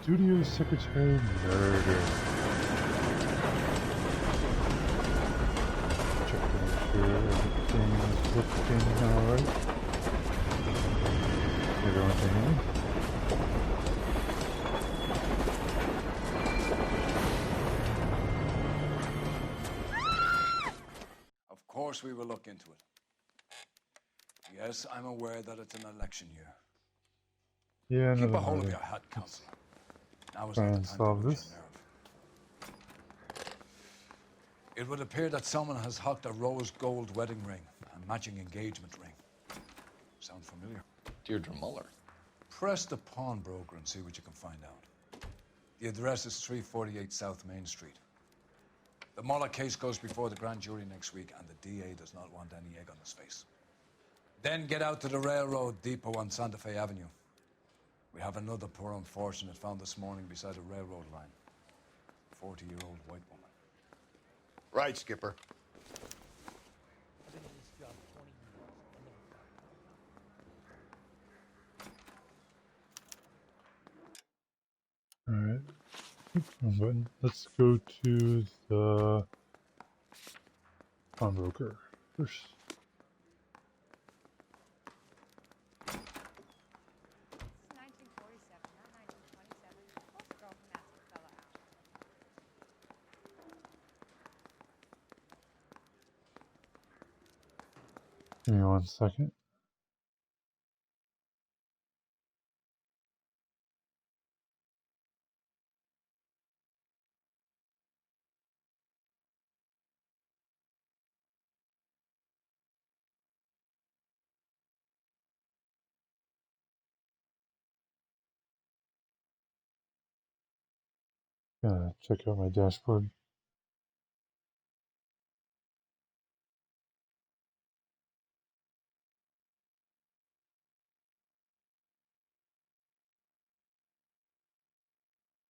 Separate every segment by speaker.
Speaker 1: studio secretary murder. Check to make sure everything is looking alright. Everyone's in.
Speaker 2: Of course we will look into it. Yes, I'm aware that it's an election year.
Speaker 1: Yeah,
Speaker 2: Keep
Speaker 1: another
Speaker 2: a hold of
Speaker 1: murder.
Speaker 2: your head, Counselor. Now is
Speaker 1: Try
Speaker 2: not the
Speaker 1: and
Speaker 2: time
Speaker 1: solve
Speaker 2: to lose
Speaker 1: this.
Speaker 2: your nerve. It would appear that someone has hucked a rose gold wedding ring and matching engagement ring. Sound familiar?
Speaker 3: Deirdre Muller.
Speaker 2: Press the pawnbroker and see what you can find out. The address is 348 South Main Street. The Muller case goes before the grand jury next week, and the DA does not want any egg on his face. Then get out to the railroad depot on Santa Fe Avenue. We have another poor unfortunate found this morning beside a railroad line. 40-year-old white woman.
Speaker 4: Right, Skipper.
Speaker 1: Alright. Wrong button. Let's go to the pawnbroker first. Give me 1 second. Gotta check out my dashboard.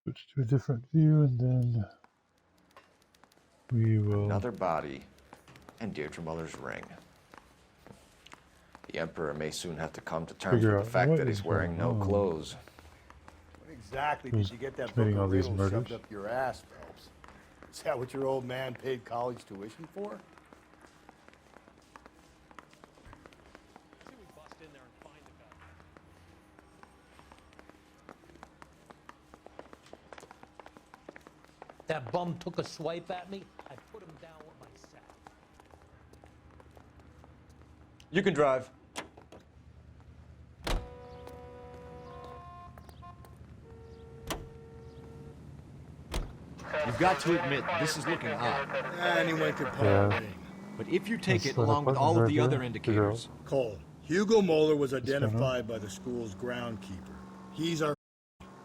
Speaker 1: Switch to a different view, and then we will.
Speaker 3: Another body, and Deirdre Muller's ring. The Emperor may soon have to come to terms
Speaker 1: Figure
Speaker 3: with the
Speaker 1: out
Speaker 3: fact
Speaker 1: what
Speaker 3: that
Speaker 1: is
Speaker 3: he's wearing no
Speaker 1: going on.
Speaker 3: clothes.
Speaker 4: When exactly
Speaker 1: Who's
Speaker 4: did you get that book
Speaker 1: committing all
Speaker 4: of
Speaker 1: these
Speaker 4: riddles
Speaker 1: murders?
Speaker 4: shoved up your ass, Phelps? Is that what your old man paid college tuition for?
Speaker 5: That bum took a swipe at me, I put him down with my sack.
Speaker 3: You can drive.
Speaker 6: You've got to admit, this is looking odd.
Speaker 4: Anyone could pawn
Speaker 1: Yeah.
Speaker 4: a ring.
Speaker 6: But if you take
Speaker 1: Let's
Speaker 6: it
Speaker 1: let
Speaker 6: along
Speaker 1: a
Speaker 6: with
Speaker 1: button
Speaker 6: all of
Speaker 1: right
Speaker 6: the
Speaker 1: there.
Speaker 6: other
Speaker 1: Figure
Speaker 6: indicators,
Speaker 4: Cole, Hugo Moeller was
Speaker 1: going on?
Speaker 4: identified by the school's groundkeeper. He's our...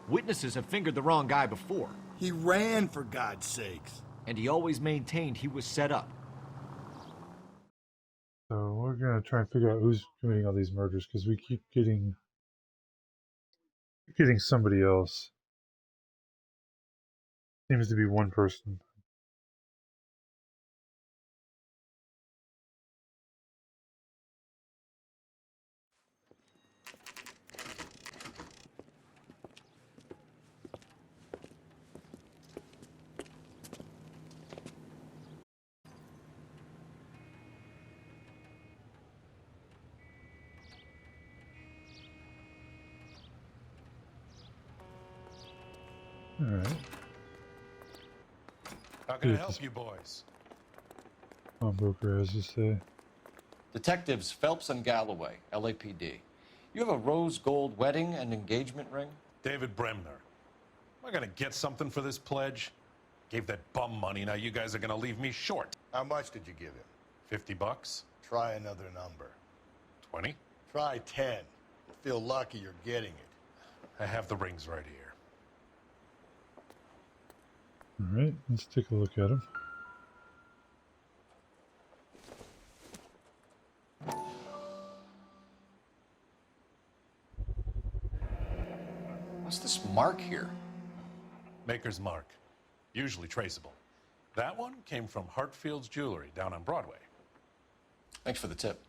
Speaker 6: witnesses have fingered the wrong guy before,
Speaker 4: He ran, for God's sakes.
Speaker 6: and he always maintained he was set up.
Speaker 1: So we're gonna try and figure out who's committing all these murders because we keep getting somebody else. Seems to be one person. All right.
Speaker 7: How can I
Speaker 1: Good.
Speaker 7: help you boys?
Speaker 1: Pawnbroker, as you say.
Speaker 3: Detectives Phelps and Galloway, LAPD. You have a rose gold wedding and engagement ring?
Speaker 7: David Bremner. Am I gonna get something for this pledge? Gave that bum money, now you guys are gonna leave me short.
Speaker 4: How much did you give him?
Speaker 7: 50 bucks?
Speaker 4: Try another number.
Speaker 7: 20?
Speaker 4: Try 10. You'll feel lucky you're getting it.
Speaker 7: I have the rings right here.
Speaker 1: All right, let's take a look at him.
Speaker 3: What's this mark here?
Speaker 7: Maker's mark. Usually traceable. That one came from Hartfield's Jewelry down on Broadway.
Speaker 3: Thanks for the tip.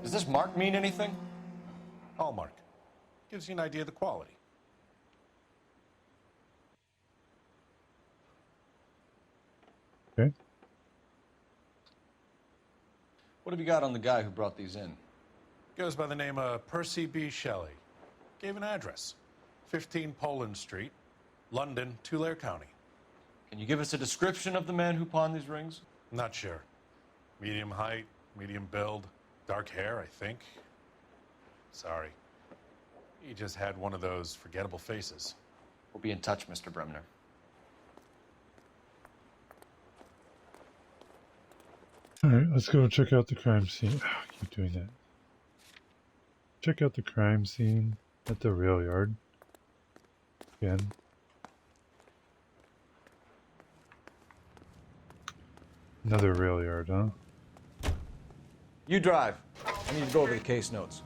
Speaker 3: Does this mark mean anything?
Speaker 7: Hallmark. Gives you an idea of the quality.
Speaker 1: Okay.
Speaker 3: What have you got on the guy who brought these in?
Speaker 7: Goes by the name of Percy B. Shelley. Gave an address. 15 Poland Street, London, Tulare County.
Speaker 3: Can you give us a description of the man who pawned these rings?
Speaker 7: Not sure. Medium height, medium build, dark hair, I think. Sorry. He just had one of those forgettable faces.
Speaker 3: We'll be in touch, Mr. Bremner.
Speaker 1: All right, let's go check out the crime scene. Oh, I keep doing that. Check out the crime scene at the rail yard. Again. Another rail yard, huh?
Speaker 3: You drive. I need to go over the case notes.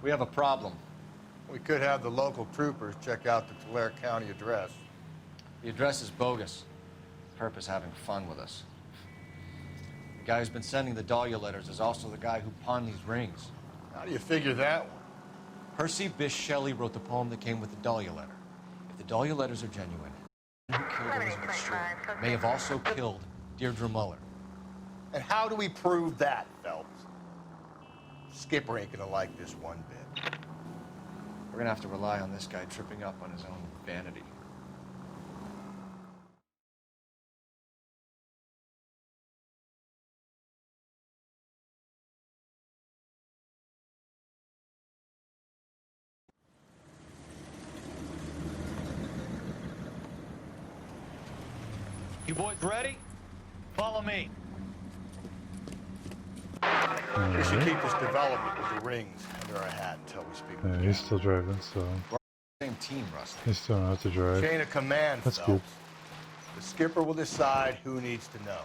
Speaker 3: We have a problem.
Speaker 4: We could have the local troopers check out the Tulare County address.
Speaker 3: The address is bogus. Perp is having fun with us. The guy who's been sending the Dahlia letters is also the guy who pawned these rings.
Speaker 4: How do you figure that one?
Speaker 3: Percy Bysshe Shelley wrote the poem that came with the Dahlia letter. If the Dahlia letters are genuine, who killed Elizabeth Shore may have also killed Deirdre Muller.
Speaker 4: And how do we prove that, Phelps? Skipper ain't gonna like this one bit.
Speaker 3: We're gonna have to rely on this guy tripping up on his own vanity.
Speaker 6: You boys ready? Follow me.
Speaker 4: We should keep this development with the rings under our hat until we speak with
Speaker 1: Yeah, he's still driving, so
Speaker 3: Same team, Rusty.
Speaker 1: he still don't have to drive.
Speaker 4: Chain of command,
Speaker 1: That's
Speaker 4: Phelps.
Speaker 1: good.
Speaker 4: The skipper will decide who needs to know.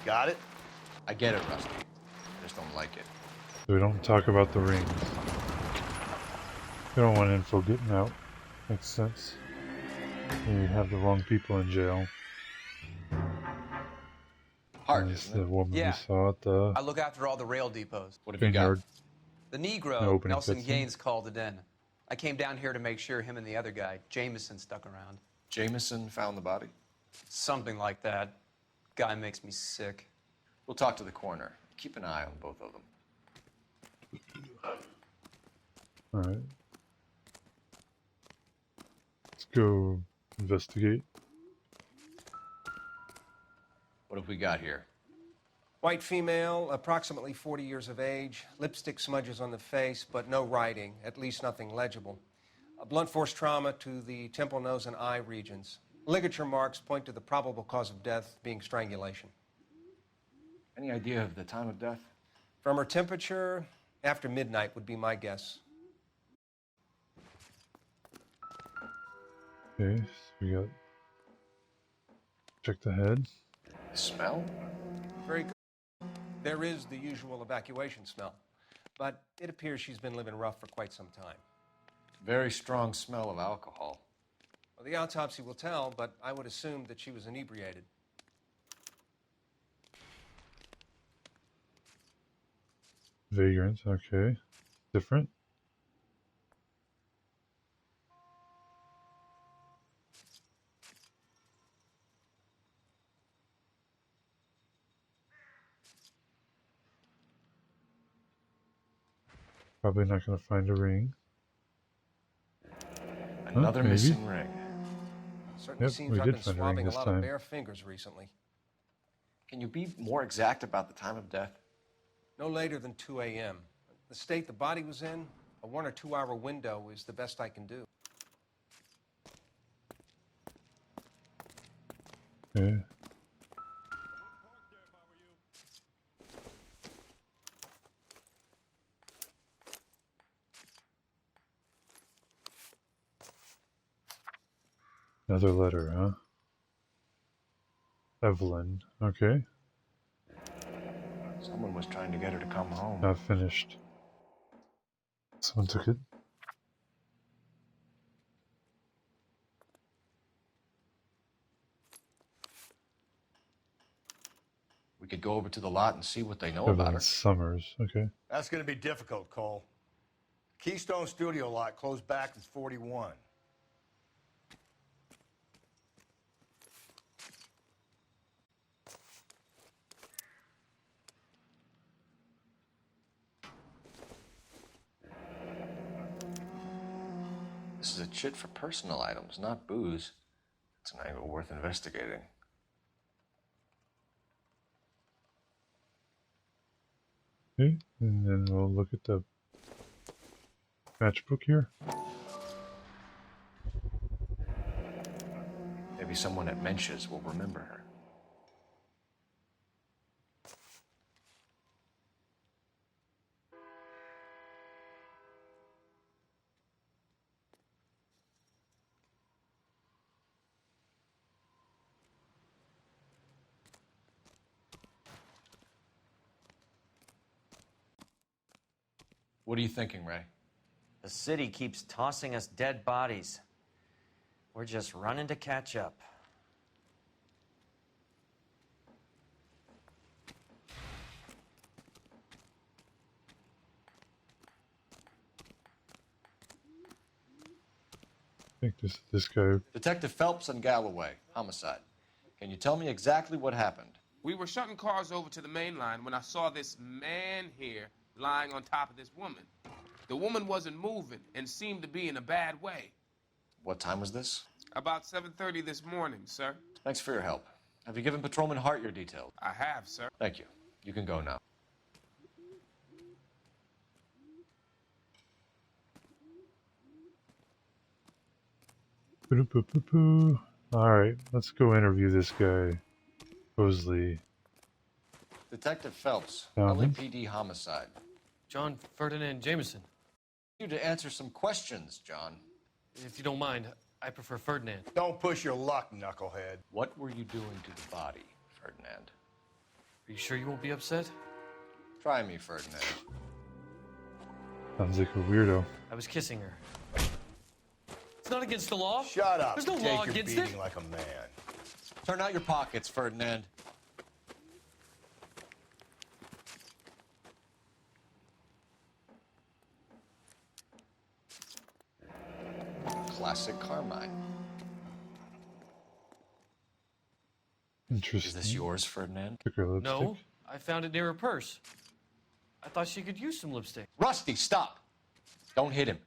Speaker 4: Got it?
Speaker 3: I get it, Rusty. I just don't like it.
Speaker 1: So we don't talk about the rings. We don't want info getting out. Makes sense. You have the wrong people in jail.
Speaker 3: Hard,
Speaker 1: There's
Speaker 3: isn't
Speaker 1: the
Speaker 3: it?
Speaker 1: woman
Speaker 8: Yeah.
Speaker 1: we saw at the
Speaker 8: I look after all the rail depots.
Speaker 3: What have you got?
Speaker 1: vineyard.
Speaker 8: The
Speaker 1: The
Speaker 8: Negro,
Speaker 1: opening
Speaker 8: Nelson
Speaker 1: cutscene.
Speaker 8: Gaines, called it in. I came down here to make sure him and the other guy, Jameson, stuck around.
Speaker 3: Jameson found the body?
Speaker 8: Something like that. Guy makes me sick.
Speaker 3: We'll talk to the coroner. Keep an eye on both of them.
Speaker 1: Alright. Let's go investigate.
Speaker 3: What have we got here?
Speaker 9: White female, approximately 40 years of age, lipstick smudges on the face, but no writing, at least nothing legible. A blunt force trauma to the temple, nose, and eye regions. Ligature marks point to the probable cause of death being strangulation.
Speaker 3: Any idea of the time of death?
Speaker 9: From her temperature, after midnight would be my guess.
Speaker 1: Okay, so we got. Check the head.
Speaker 3: Smell?
Speaker 9: Very good. There is the usual evacuation smell, but it appears she's been living rough for quite some time.
Speaker 3: Very strong smell of alcohol.
Speaker 9: Well, the autopsy will tell, but I would assume that she was inebriated.
Speaker 1: Vagrant, okay. Different. Probably not going to find a ring.
Speaker 3: Another
Speaker 1: maybe.
Speaker 3: missing ring.
Speaker 9: Certainly
Speaker 1: Yep,
Speaker 9: seems
Speaker 1: we
Speaker 9: I've
Speaker 1: did
Speaker 9: been
Speaker 1: find a ring
Speaker 9: swabbing a
Speaker 1: this
Speaker 9: lot
Speaker 1: time.
Speaker 9: of bare fingers recently.
Speaker 3: Can you be more exact about the time of death?
Speaker 9: No later than 2 a.m. The state the body was in, a 1 or 2 hour window is the best I can do.
Speaker 1: Okay. Another letter, huh? Evelyn, okay.
Speaker 3: Someone was trying to get her to come home.
Speaker 1: Not finished. Someone took it.
Speaker 3: We We could go over to the lot and see what they know about
Speaker 1: Evan
Speaker 3: her.
Speaker 1: Summers. Okay.
Speaker 4: That's going to be difficult, Cole. Keystone Studio lot closed back in 41.
Speaker 3: This is a chit for personal items, not booze. It's an angle worth investigating.
Speaker 1: Okay, and then we'll look at the matchbook here.
Speaker 3: Maybe someone at Mensch's will remember her. What are you thinking, Ray?
Speaker 10: The city keeps tossing us dead bodies. We're just running to catch up.
Speaker 1: I think this guy.
Speaker 3: Detective Phelps and Galloway, homicide. Can you tell me exactly what happened?
Speaker 11: We were shutting cars over to the main line when I saw this man here lying on top of this woman. The woman wasn't moving and seemed to be in a bad way.
Speaker 3: What time was this?
Speaker 11: About 7:30 this morning, sir.
Speaker 3: Thanks for your help. Have you given Patrolman Hart your details?
Speaker 11: I have, sir.
Speaker 3: Thank you. You can go now.
Speaker 1: Alright, let's go interview this guy. Supposedly.
Speaker 3: Detective Phelps,
Speaker 1: Found him.
Speaker 3: LAPD homicide.
Speaker 12: John Ferdinand Jameson.
Speaker 3: You to answer some questions, John.
Speaker 12: If you don't mind, I prefer Ferdinand.
Speaker 4: Don't push your luck, knucklehead.
Speaker 3: What were you doing to the body, Ferdinand?
Speaker 12: Are you sure you won't be upset?
Speaker 3: Try me, Ferdinand.
Speaker 1: Sounds like a weirdo.
Speaker 12: I was kissing her. It's not against the law.
Speaker 4: Shut up.
Speaker 12: There's no
Speaker 4: Jake,
Speaker 12: law
Speaker 4: you're
Speaker 12: against
Speaker 4: beating
Speaker 12: it.
Speaker 4: like a man.
Speaker 3: Turn out your pockets, Ferdinand. Classic Carmine.
Speaker 1: Interesting.
Speaker 3: Is this yours, Ferdinand?
Speaker 1: Took her lipstick.
Speaker 12: No, I found it near her purse. I thought she could use some lipstick.
Speaker 3: Rusty, stop! Don't hit him.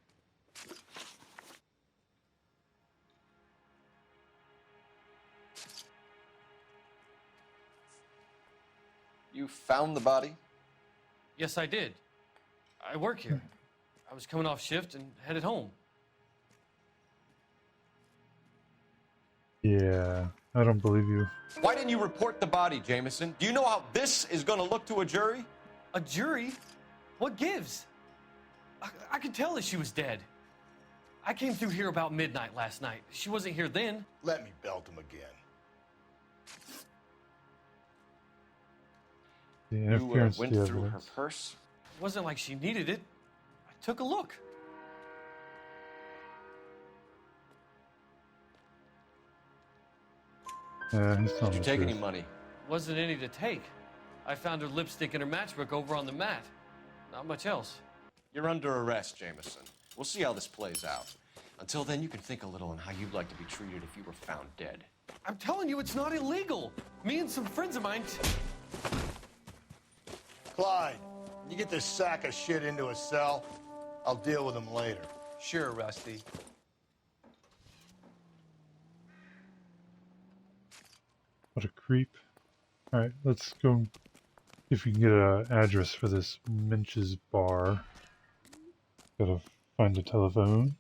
Speaker 3: You found the body?
Speaker 12: Yes, I did. I work here. I was coming off shift and headed home.
Speaker 1: Yeah, I don't believe you.
Speaker 3: Why didn't you report the body, Jameson? Do you know how this is going to look to a jury?
Speaker 12: A jury? What gives? I could tell that she was dead. I came through here about midnight last night. She wasn't here then.
Speaker 4: Let me belt him again.
Speaker 1: The
Speaker 3: You
Speaker 1: interference
Speaker 3: went
Speaker 1: with the
Speaker 3: through her
Speaker 1: evidence.
Speaker 3: purse?
Speaker 12: It wasn't like she needed it. I took a look.
Speaker 1: Yeah, he's telling
Speaker 3: Did you
Speaker 1: the
Speaker 3: take any
Speaker 1: truth.
Speaker 3: money?
Speaker 12: Wasn't any to take. I found her lipstick and her matchbook over on the mat. Not much else.
Speaker 3: You're under arrest, Jameson. We'll see how this plays out. Until then, you can think a little on how you'd like to be treated if you were found dead.
Speaker 12: I'm telling you, it's not illegal. Me and some friends of mine.
Speaker 4: Clyde, you get this sack of shit into a cell. I'll deal with him later.
Speaker 8: Sure, Rusty.
Speaker 1: What a creep. Alright, let's go see if we can get an address for this Minch's bar. Gotta find a telephone.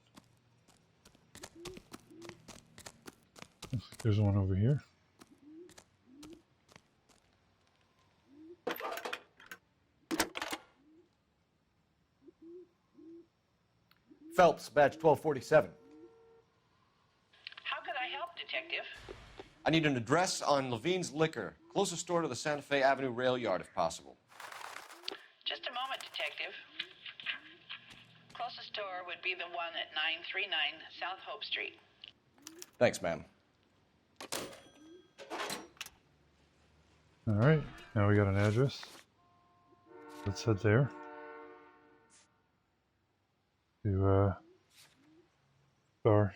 Speaker 1: Looks like there's one over here.
Speaker 3: Phelps, badge 1247.
Speaker 13: How could I help, Detective?
Speaker 3: I need an address on Levine's Liquor. Closest store to the Santa Fe Avenue rail yard, if possible.
Speaker 13: Just a moment, Detective. Closest store would be the one at 939 South Hope Street.
Speaker 3: Thanks, ma'am.
Speaker 1: Alright. Now we got an address. Let's head there. To, bar.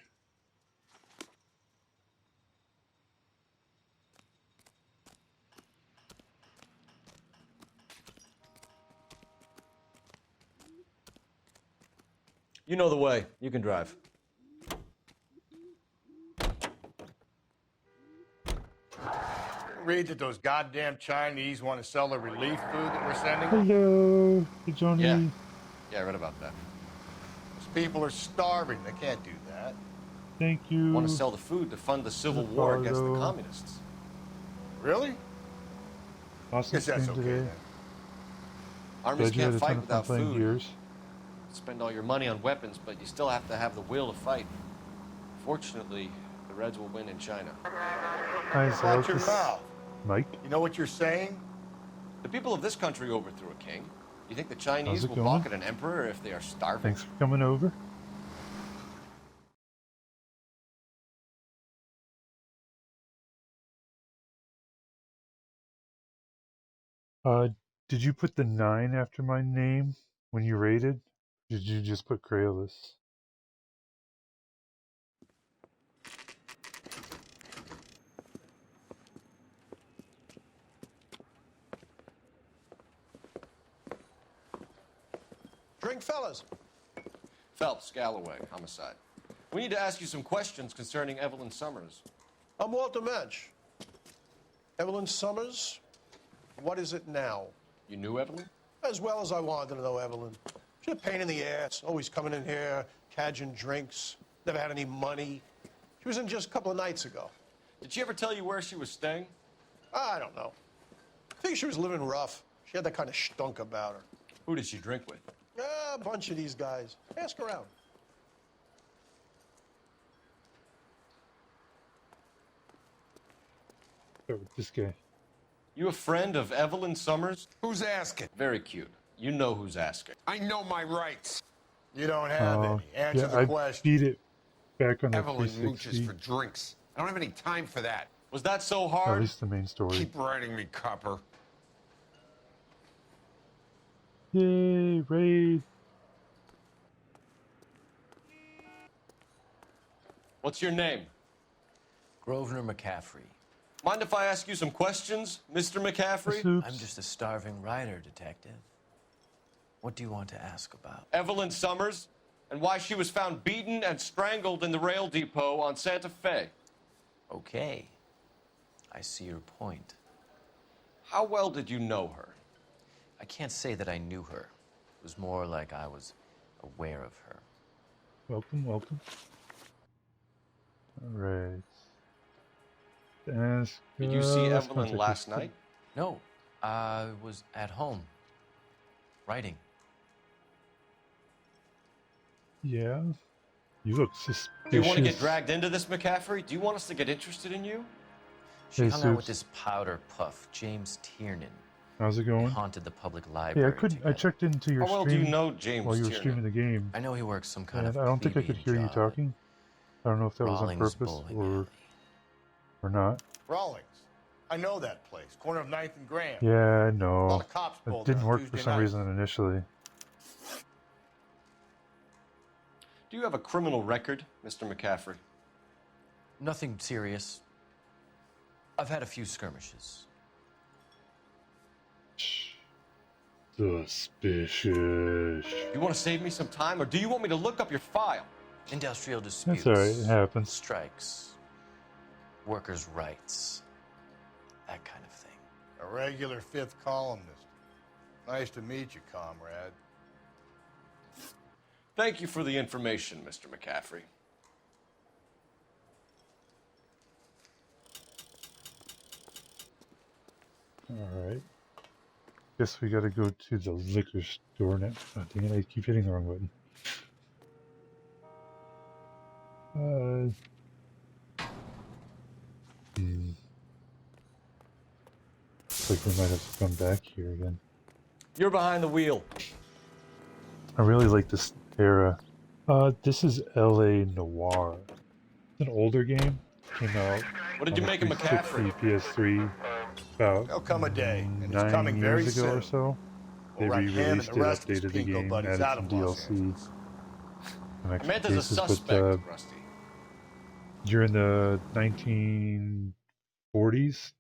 Speaker 3: You know the way. You can drive.
Speaker 4: Read that those goddamn Chinese want to sell the relief food that we're sending.
Speaker 1: Hello, hey Johnny.
Speaker 3: Yeah. Yeah, I read about that.
Speaker 4: Those people are starving. They can't do that.
Speaker 1: Thank you.
Speaker 3: Want to sell the food to fund the civil war against the communists.
Speaker 4: Really?
Speaker 1: Awesome
Speaker 4: Guess that's
Speaker 1: stream
Speaker 4: okay
Speaker 1: today.
Speaker 4: then.
Speaker 3: Armies
Speaker 1: Glad you had
Speaker 3: can't
Speaker 1: a ton
Speaker 3: fight
Speaker 1: of fun
Speaker 3: without
Speaker 1: playing
Speaker 3: food.
Speaker 1: Gears.
Speaker 3: Spend all your money on weapons, but you still have to have the will to fight. Fortunately, the Reds will win in China.
Speaker 1: Hi,
Speaker 4: Watch your
Speaker 1: Zalkus.
Speaker 4: mouth.
Speaker 1: Mike.
Speaker 4: You know what you're saying?
Speaker 3: The people of this country overthrew a king. You think the Chinese
Speaker 1: How's it
Speaker 3: will
Speaker 1: going?
Speaker 3: balk at an emperor if they are starving?
Speaker 1: Thanks for coming over. Did you put the 9 after my name when you rated? Did you just put Crayolas?
Speaker 14: Drink, fellas.
Speaker 3: Phelps, Galloway, homicide. We need to ask you some questions concerning Evelyn Summers.
Speaker 14: I'm Walter Mensch. Evelyn Summers, what is it now?
Speaker 3: You knew Evelyn?
Speaker 14: As well as I wanted to know Evelyn. She's a pain in the ass, always coming in here, cadging drinks, never had any money. She was in just a couple of nights ago.
Speaker 3: Did she ever tell you where she was staying?
Speaker 14: I don't know. I think she was living rough. She had that kind of stunk about her.
Speaker 3: Who did she drink with?
Speaker 14: A bunch of these guys. Ask around.
Speaker 1: Oh, this guy.
Speaker 3: You a friend of Evelyn Summers?
Speaker 15: Who's asking?
Speaker 3: Very cute. You know who's asking.
Speaker 15: I know my rights.
Speaker 4: You don't have any. Answer the
Speaker 1: I
Speaker 4: question.
Speaker 1: beat it back on the
Speaker 15: Evelyn
Speaker 1: 360.
Speaker 15: mooches for drinks. I don't have any time for that.
Speaker 3: Was that so
Speaker 1: At
Speaker 3: hard?
Speaker 1: least the main story.
Speaker 15: Keep writing me, copper.
Speaker 1: Yay, raid.
Speaker 3: What's your name?
Speaker 16: Grosvenor McCaffrey.
Speaker 3: Mind if I ask you some questions, Mr. McCaffrey?
Speaker 16: I'm just a starving writer, detective. What do you want to ask about?
Speaker 3: Evelyn Summers, and why she was found beaten and strangled in the rail depot on Santa Fe.
Speaker 16: Okay. I see your point.
Speaker 3: How well did you know her?
Speaker 16: I can't say that I knew her. It was more like I was aware of her.
Speaker 1: Welcome, welcome. Alright. Did
Speaker 3: you see Evelyn last night?
Speaker 16: No. I was at home. Writing.
Speaker 1: Yeah. You look suspicious.
Speaker 3: Do you want to get dragged into this, McCaffrey? Do you want us to get interested in you?
Speaker 16: She
Speaker 1: Hey,
Speaker 16: hung out with
Speaker 1: Soups.
Speaker 16: this powder puff, James Tiernan.
Speaker 1: How's it going?
Speaker 16: Haunted the public
Speaker 1: Yeah,
Speaker 16: library.
Speaker 1: I checked into your
Speaker 3: How well
Speaker 1: stream
Speaker 3: do you know James
Speaker 1: while you were
Speaker 3: Tiernan?
Speaker 1: streaming the game.
Speaker 16: I know he works some kind
Speaker 1: And
Speaker 16: of
Speaker 1: I don't think I could hear you
Speaker 16: job.
Speaker 1: talking. I don't know if that was on
Speaker 16: Rawlings
Speaker 1: purpose
Speaker 16: Bowling
Speaker 1: or not.
Speaker 4: Rawlings. I know that place. Corner of 9th and Graham.
Speaker 1: Yeah,
Speaker 4: A
Speaker 1: no.
Speaker 4: lot of cops
Speaker 1: It
Speaker 4: pulled
Speaker 1: didn't
Speaker 4: there
Speaker 1: work
Speaker 4: Tuesday
Speaker 1: for some
Speaker 4: night.
Speaker 1: reason initially.
Speaker 3: Do you have a criminal record, Mr. McCaffrey?
Speaker 16: Nothing serious. I've had a few skirmishes.
Speaker 1: Suspicious.
Speaker 3: You want to save me some time, or do you want me to look up your file?
Speaker 16: Industrial disputes.
Speaker 1: That's alright, it happens.
Speaker 16: Strikes. Workers' rights. That kind of thing.
Speaker 4: A regular fifth columnist. Nice to meet you, comrade.
Speaker 3: Thank you for the information, Mr. McCaffrey.
Speaker 1: Alright. Guess we gotta go to the liquor store now. Oh, dang it, I keep hitting the wrong button. Looks like we might have to come back here again.
Speaker 3: You're behind the wheel.
Speaker 1: I really like this era. This is LA Noire. It's an older game. Came out
Speaker 3: What did you
Speaker 1: on
Speaker 3: make of
Speaker 1: 360,
Speaker 3: McCaffrey?
Speaker 1: PS3. about
Speaker 4: There'll come a day, and it's
Speaker 1: 9
Speaker 4: coming very
Speaker 1: years ago or
Speaker 4: soon.
Speaker 1: so. They
Speaker 4: We'll run him and
Speaker 1: re-released
Speaker 4: the
Speaker 1: it,
Speaker 4: rest of his
Speaker 1: updated the
Speaker 4: pinko
Speaker 1: game,
Speaker 4: buddies
Speaker 1: added
Speaker 4: out
Speaker 1: some
Speaker 4: of Los
Speaker 1: DLC,
Speaker 4: Angeles.
Speaker 1: some extra
Speaker 12: Amanda's a
Speaker 1: cases.
Speaker 12: suspect,
Speaker 1: But
Speaker 12: Rusty.
Speaker 1: during the 1940s,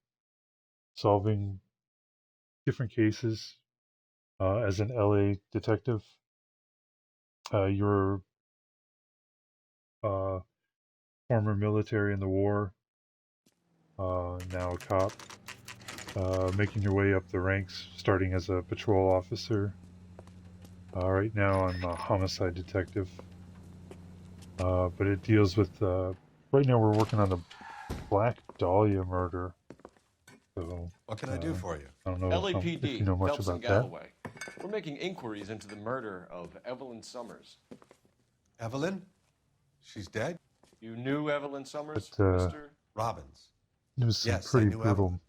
Speaker 1: solving different cases as an LA detective. You're former military in the war, now a cop, making your way up the ranks, starting as a patrol officer. Right now I'm a homicide detective, but it deals with, right now we're working on the Black Dahlia murder. So,
Speaker 15: What can I do for you?
Speaker 1: I don't know if you
Speaker 12: LAPD,
Speaker 1: know much
Speaker 12: Phelps and
Speaker 1: about that.
Speaker 12: Galloway. We're making inquiries into the murder of Evelyn Summers.
Speaker 15: Evelyn? She's dead?
Speaker 12: You knew Evelyn Summers,
Speaker 1: But,
Speaker 12: Mr.
Speaker 15: Robbins.
Speaker 1: There was some
Speaker 15: Yes, I
Speaker 1: pretty
Speaker 15: knew
Speaker 1: brutal
Speaker 15: Evelyn.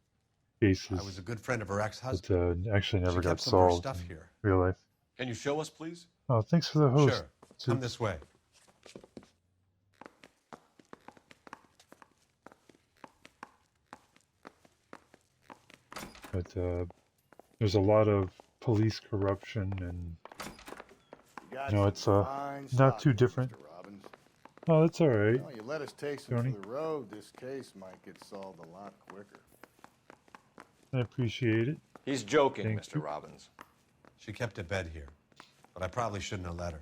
Speaker 1: cases
Speaker 15: I was a good friend of her
Speaker 1: that
Speaker 15: ex-husband.
Speaker 1: actually never
Speaker 15: She
Speaker 1: got
Speaker 15: kept some of her
Speaker 1: solved
Speaker 15: stuff
Speaker 1: in
Speaker 15: here.
Speaker 1: real life.
Speaker 12: Can you show us, please?
Speaker 1: Oh, thanks for the host.
Speaker 15: Sure. Come this way.
Speaker 1: But there's a lot of police corruption, and it's not too different. Oh, that's all right.
Speaker 17: Well, you let us take some
Speaker 1: Tony.
Speaker 17: for the road, this case might get solved a lot quicker.
Speaker 1: I appreciate it.
Speaker 12: He's joking,
Speaker 1: Thank
Speaker 12: Mr.
Speaker 1: you.
Speaker 12: Robbins.
Speaker 15: She kept a bed here, but I probably shouldn't have let her.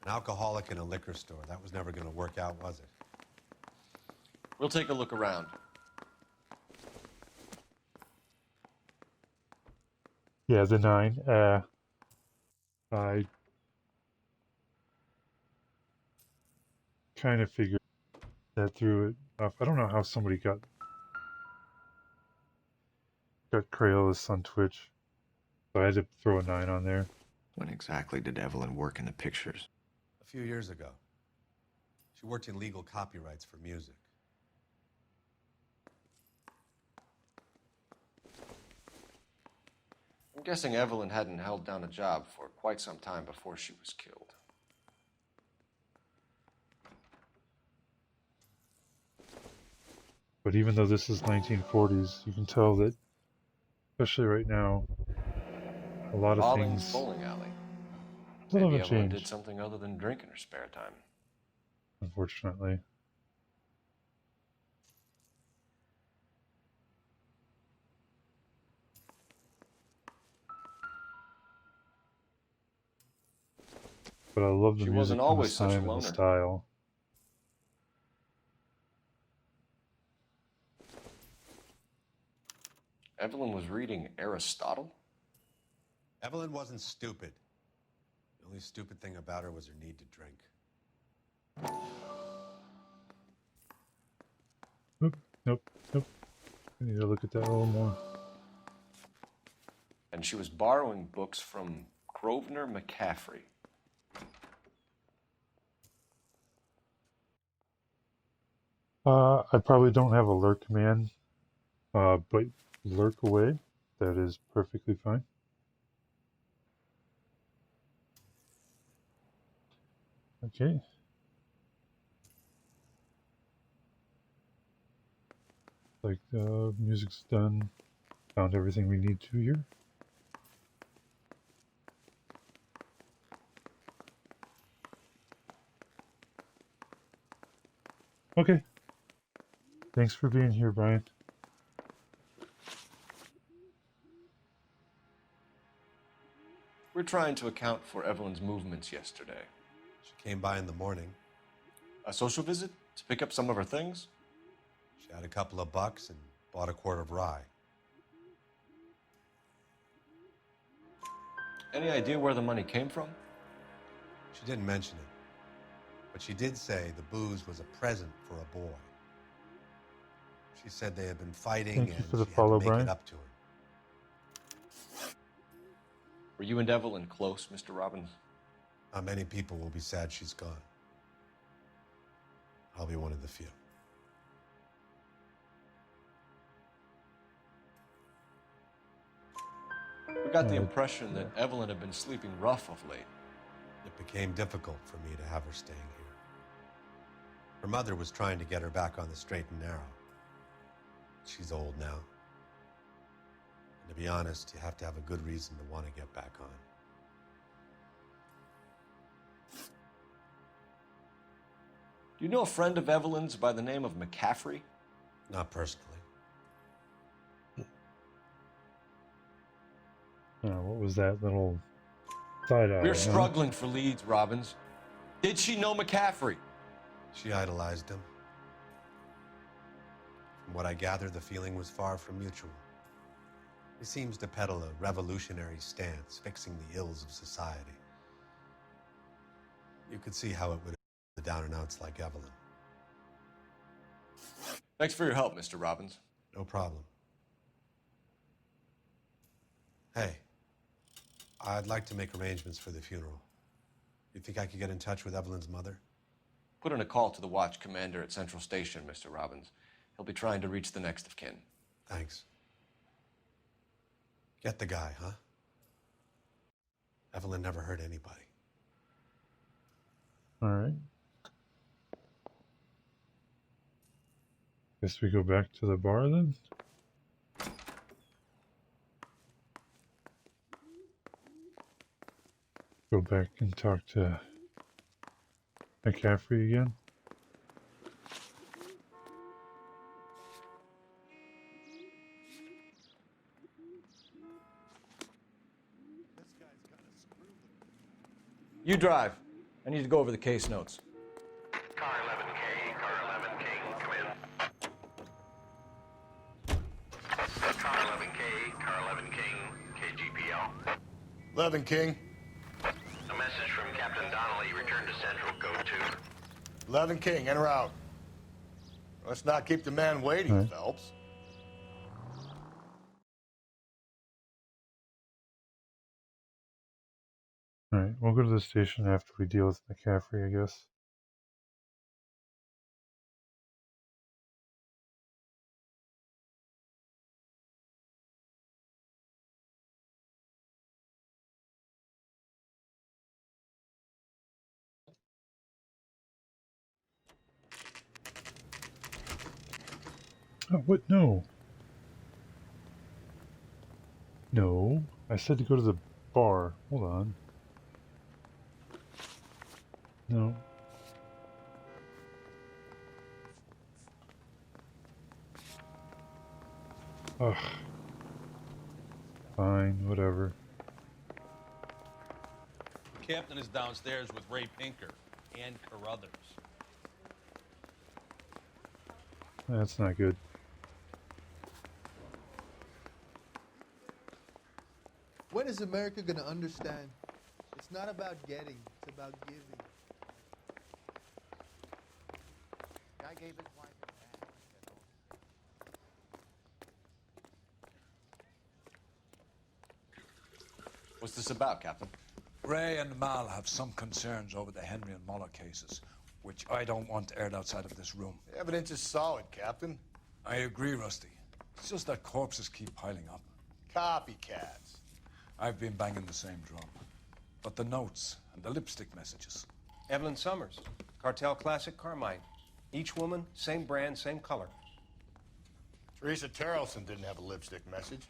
Speaker 15: An alcoholic in a liquor store. That was never going to work out, was it?
Speaker 12: We'll take a look around.
Speaker 1: Yeah, the 9. I kind of figured that through it. I don't know how somebody got Crayolas on Twitch, so I had to throw a 9 on there.
Speaker 3: When exactly did Evelyn work in the pictures?
Speaker 15: A few years ago. She worked in legal copyrights for music.
Speaker 12: I'm guessing Evelyn hadn't held down a job for quite some time before she was killed.
Speaker 1: But even though this is 1940s, you can tell that, especially right now, a lot of
Speaker 12: Balling's
Speaker 1: things
Speaker 12: bowling alley.
Speaker 1: still
Speaker 12: Maybe
Speaker 1: haven't
Speaker 12: Evelyn did
Speaker 1: changed,
Speaker 12: something other than drink in her spare time.
Speaker 1: unfortunately. But I love the
Speaker 12: She
Speaker 1: music
Speaker 12: wasn't
Speaker 1: from
Speaker 12: always
Speaker 1: this
Speaker 12: such a
Speaker 1: time and the
Speaker 12: loner.
Speaker 1: style.
Speaker 12: Evelyn was reading Aristotle?
Speaker 15: Evelyn wasn't stupid. The only stupid thing about her was her need to drink.
Speaker 1: Nope. I need to look at that a little more.
Speaker 12: And she was borrowing books from Grosvenor McCaffrey.
Speaker 1: I probably don't have a lurk command, but lurk away. That is perfectly fine. Okay. Like the music's done. Found everything we need to here. Okay. Thanks for being here, Brian.
Speaker 12: We're trying to account for Evelyn's movements yesterday.
Speaker 15: She came by in the morning.
Speaker 12: A social visit to pick up some of her things?
Speaker 15: She had a couple of bucks and bought a quart of rye.
Speaker 12: Any idea where the money came from?
Speaker 15: She didn't mention it, but she did say the booze was a present for a boy. She said they had been fighting
Speaker 1: Thank you
Speaker 15: and
Speaker 1: for the
Speaker 15: she had
Speaker 1: follow,
Speaker 15: to make
Speaker 1: Brian.
Speaker 15: it up to her.
Speaker 12: Were you and Evelyn close, Mr. Robbins?
Speaker 15: Many people will be sad she's gone. I'll be one of the few.
Speaker 12: We got the impression that Evelyn had been sleeping rough of late.
Speaker 15: It became difficult for me to have her staying here. Her mother was trying to get her back on the straight and narrow. She's old now. And to be honest, you have to have a good reason to want to get back on.
Speaker 3: Do you know a friend of Evelyn's by the name of McCaffrey?
Speaker 15: Not personally.
Speaker 1: What was that little side eye?
Speaker 3: We're struggling for leads, Robbins. Did she know McCaffrey?
Speaker 15: She idolized him. From what I gather, the feeling was far from mutual. He seems to peddle a revolutionary stance, fixing the ills of society. You could see how it would the down and outs like Evelyn.
Speaker 3: Thanks for your help, Mr. Robbins.
Speaker 15: No problem. Hey, I'd like to make arrangements for the funeral. You think I could get in touch with Evelyn's mother?
Speaker 3: Put in a call to the watch commander at Central Station, Mr. Robbins. He'll be trying to reach the next of kin.
Speaker 15: Thanks. Get the guy, huh? Evelyn never hurt anybody.
Speaker 1: All right. Guess we go back to the bar then. Go back and talk to McCaffrey again.
Speaker 3: You drive. I need to go over the case notes.
Speaker 18: Car 11K, car 11 King, come in. Car 11K, car 11 King, KGPL.
Speaker 17: 11 King.
Speaker 18: A message from Captain Donnelly, return to Central, code 2.
Speaker 17: 11 King, en route. Let's not keep the man waiting, Phelps.
Speaker 1: Alright, we'll go to the station after we deal with McCaffrey, I guess. Oh, what? No. No. I said to go to the bar. Hold on. No. Ugh. Fine, whatever.
Speaker 6: The captain is downstairs with Ray Pinker and Carruthers.
Speaker 1: That's not good.
Speaker 19: When is America going to understand? It's not about getting, it's about giving.
Speaker 17: Guy gave his wife a
Speaker 3: What's this about, Captain?
Speaker 2: Ray and Mal have some concerns over the Henry and Muller cases, which I don't want aired outside of this room.
Speaker 17: The evidence is solid, Captain.
Speaker 2: I agree, Rusty. It's just that corpses keep piling up.
Speaker 17: Copycats.
Speaker 2: I've been banging the same drum. But the notes and the lipstick messages.
Speaker 9: Evelyn Summers, Cartel Classic Carmine. Each woman, same brand, same color.
Speaker 17: Teresa Terrelson didn't have a lipstick message.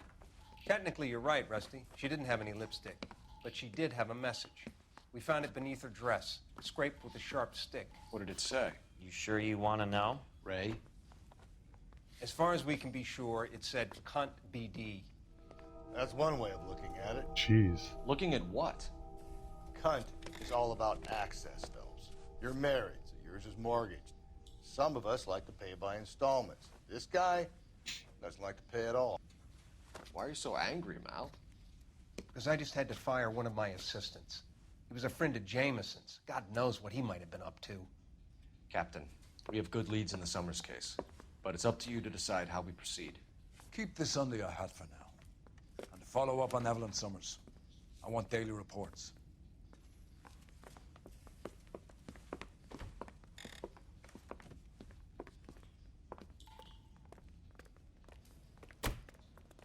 Speaker 9: Technically, you're right, Rusty. She didn't have any lipstick, but she did have a message. We found it beneath her dress, scraped with a sharp stick.
Speaker 3: What did it say?
Speaker 10: You sure you want to know?
Speaker 3: Ray?
Speaker 9: As far as we can be sure, it said cunt BD.
Speaker 17: That's one way of looking at it.
Speaker 1: Jeez.
Speaker 3: Looking at what?
Speaker 17: Cunt is all about access, Phelps. You're married, so yours is mortgaged. Some of us like to pay by installments. This guy doesn't like to pay at all.
Speaker 3: Why are you so angry, Mal?
Speaker 9: Because I just had to fire one of my assistants. He was a friend of Jameson's. God knows what he might have been up to.
Speaker 3: Captain, we have good leads in the Summers case, but it's up to you to decide how we proceed.
Speaker 2: Keep this under your hat for now. And follow up on Evelyn Summers. I want daily reports.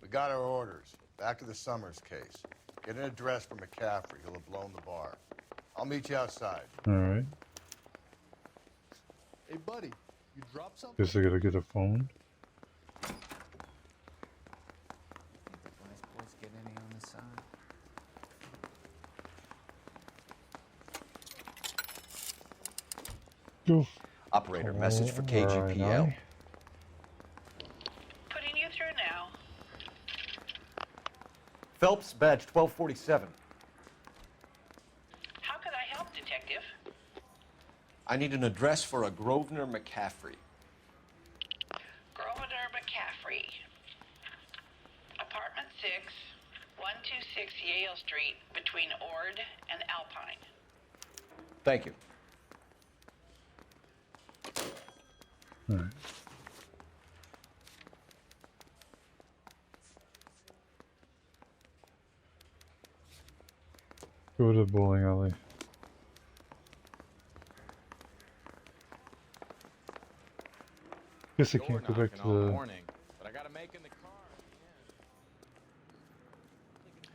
Speaker 17: We got our orders. Back to the Summers case. Get an address for McCaffrey. He'll have blown the bar. I'll meet you outside.
Speaker 1: Alright.
Speaker 19: Hey, buddy, you dropped something?
Speaker 1: Guess I gotta get a phone. Go.
Speaker 3: Operator, message for
Speaker 1: Where are
Speaker 3: KGPL.
Speaker 1: I?
Speaker 13: Putting you through now.
Speaker 3: Phelps, badge 1247.
Speaker 13: How could I help, Detective?
Speaker 3: I need an address for a Grosvenor McCaffrey.
Speaker 13: Grosvenor McCaffrey. Apartment 6, 126 Yale Street, between Ord and Alpine.
Speaker 3: Thank you.
Speaker 1: All right. Go to bowling alley. Guess I can't go back to the.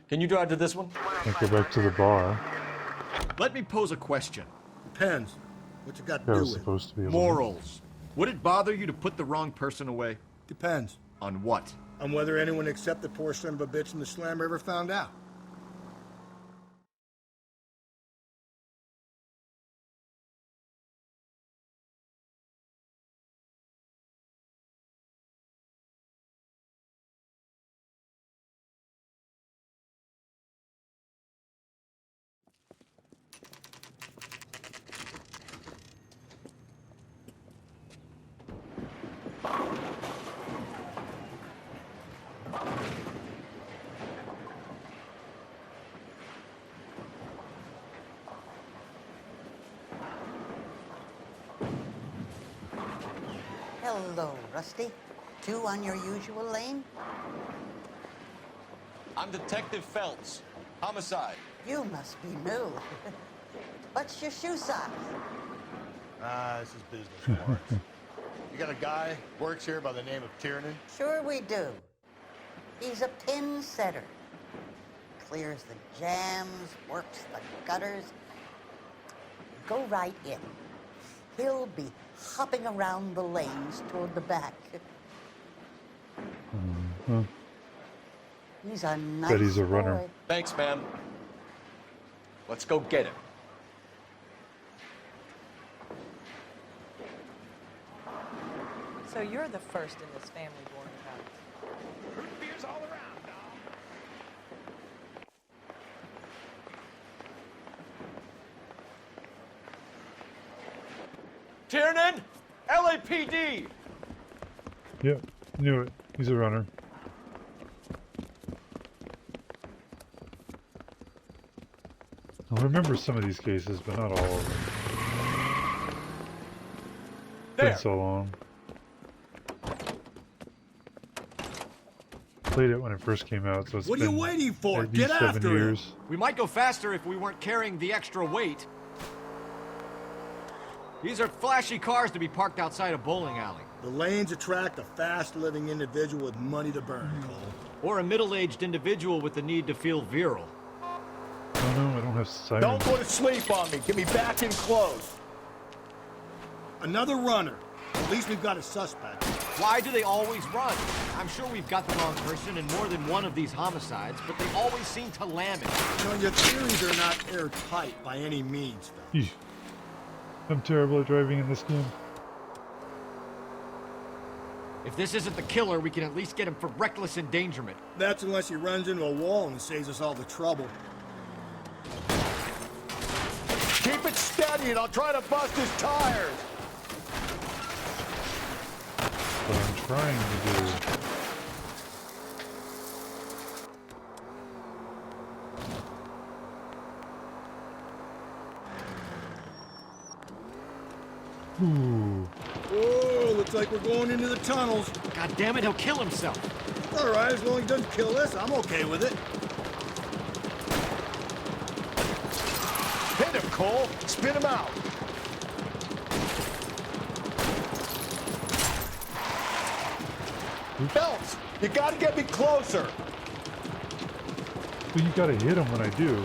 Speaker 3: Can you drive to this one?
Speaker 1: Can't go back to the bar.
Speaker 20: Let me pose a question.
Speaker 17: Depends. What you got
Speaker 1: I
Speaker 17: to do
Speaker 1: was
Speaker 17: with it?
Speaker 1: supposed to be able to.
Speaker 20: Morals. Would it bother you to put the wrong person away?
Speaker 17: Depends.
Speaker 20: On what?
Speaker 17: On whether anyone except the poor son of a bitch in the slammer ever found out.
Speaker 21: Hello, Rusty. Two on your usual lane?
Speaker 3: I'm Detective Phelps. Homicide.
Speaker 21: You must be new. What's your shoe size?
Speaker 17: This is business cards. You got a guy works here by the name of Tiernan?
Speaker 21: Sure we do. He's a pin setter. Clears the jams, works the gutters. Go right in. He'll be hopping around the lanes toward the back. He's a nice
Speaker 1: Bet he's a runner.
Speaker 21: boy.
Speaker 3: Thanks, ma'am. Let's go get him.
Speaker 22: So you're the first in this family born without
Speaker 2: Root beers all around, dog.
Speaker 3: Tiernan! LAPD!
Speaker 1: Yep, knew it. He's a runner. I remember some of these cases, but not all of them.
Speaker 3: There.
Speaker 1: Been so long. Played it when it first came out, so it's
Speaker 20: What are you
Speaker 1: been
Speaker 20: waiting for?
Speaker 1: at
Speaker 20: Get
Speaker 1: least 7
Speaker 20: after him.
Speaker 1: years.
Speaker 20: We might go faster if we weren't carrying the extra weight. These are flashy cars to be parked outside a bowling alley.
Speaker 17: The lanes attract a fast-living individual with money to burn, Cole.
Speaker 20: Or a middle-aged individual with the need to feel virile.
Speaker 1: Oh no, I don't have sirens.
Speaker 17: Don't go to sleep on me. Get me back in close. Another runner. At least we've got a suspect.
Speaker 20: Why do they always run? I'm sure we've got the wrong person in more than one of these homicides, but they always seem to lam it.
Speaker 17: You know, your theories are not airtight by any means, Phil.
Speaker 1: Eesh. I'm terrible at driving in this game.
Speaker 20: If this isn't the killer, we can at least get him for reckless endangerment.
Speaker 17: That's unless he runs into a wall and saves us all the trouble. Keep it steady and I'll try to bust his tires.
Speaker 1: What I'm trying to do. Ooh.
Speaker 17: Whoa, looks like we're going into the tunnels.
Speaker 20: God damn it, he'll kill himself.
Speaker 17: All right, as long as he doesn't kill us, I'm okay with it. Hit him, Cole. Spin him out. Phelps, you gotta get me closer.
Speaker 1: But you gotta hit him when I do.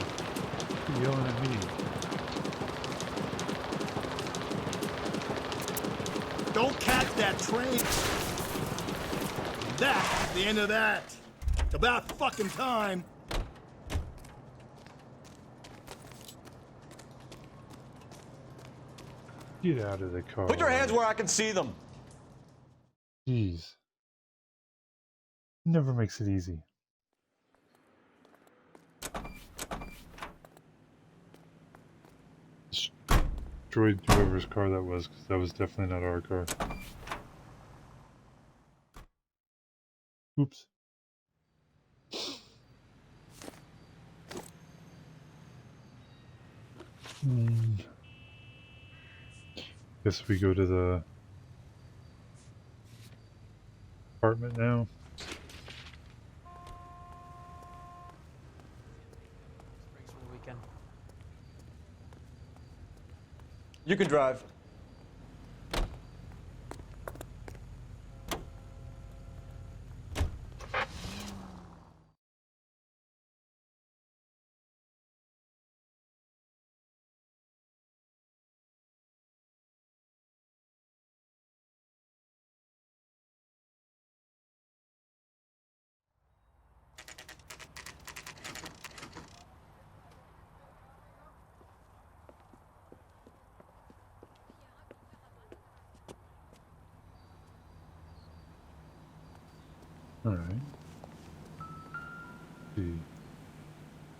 Speaker 1: You're yelling at me.
Speaker 17: Don't catch that train. That's the end of that. It's about fucking time.
Speaker 1: Get out of the car.
Speaker 20: Put your hands where I can see them.
Speaker 1: Jeez. Never makes it easy. Destroyed whoever's car that was, because that was definitely not our car. Oops. Guess we go to the apartment now.
Speaker 10: Breaks for the weekend.
Speaker 20: You can drive.
Speaker 1: Alright. The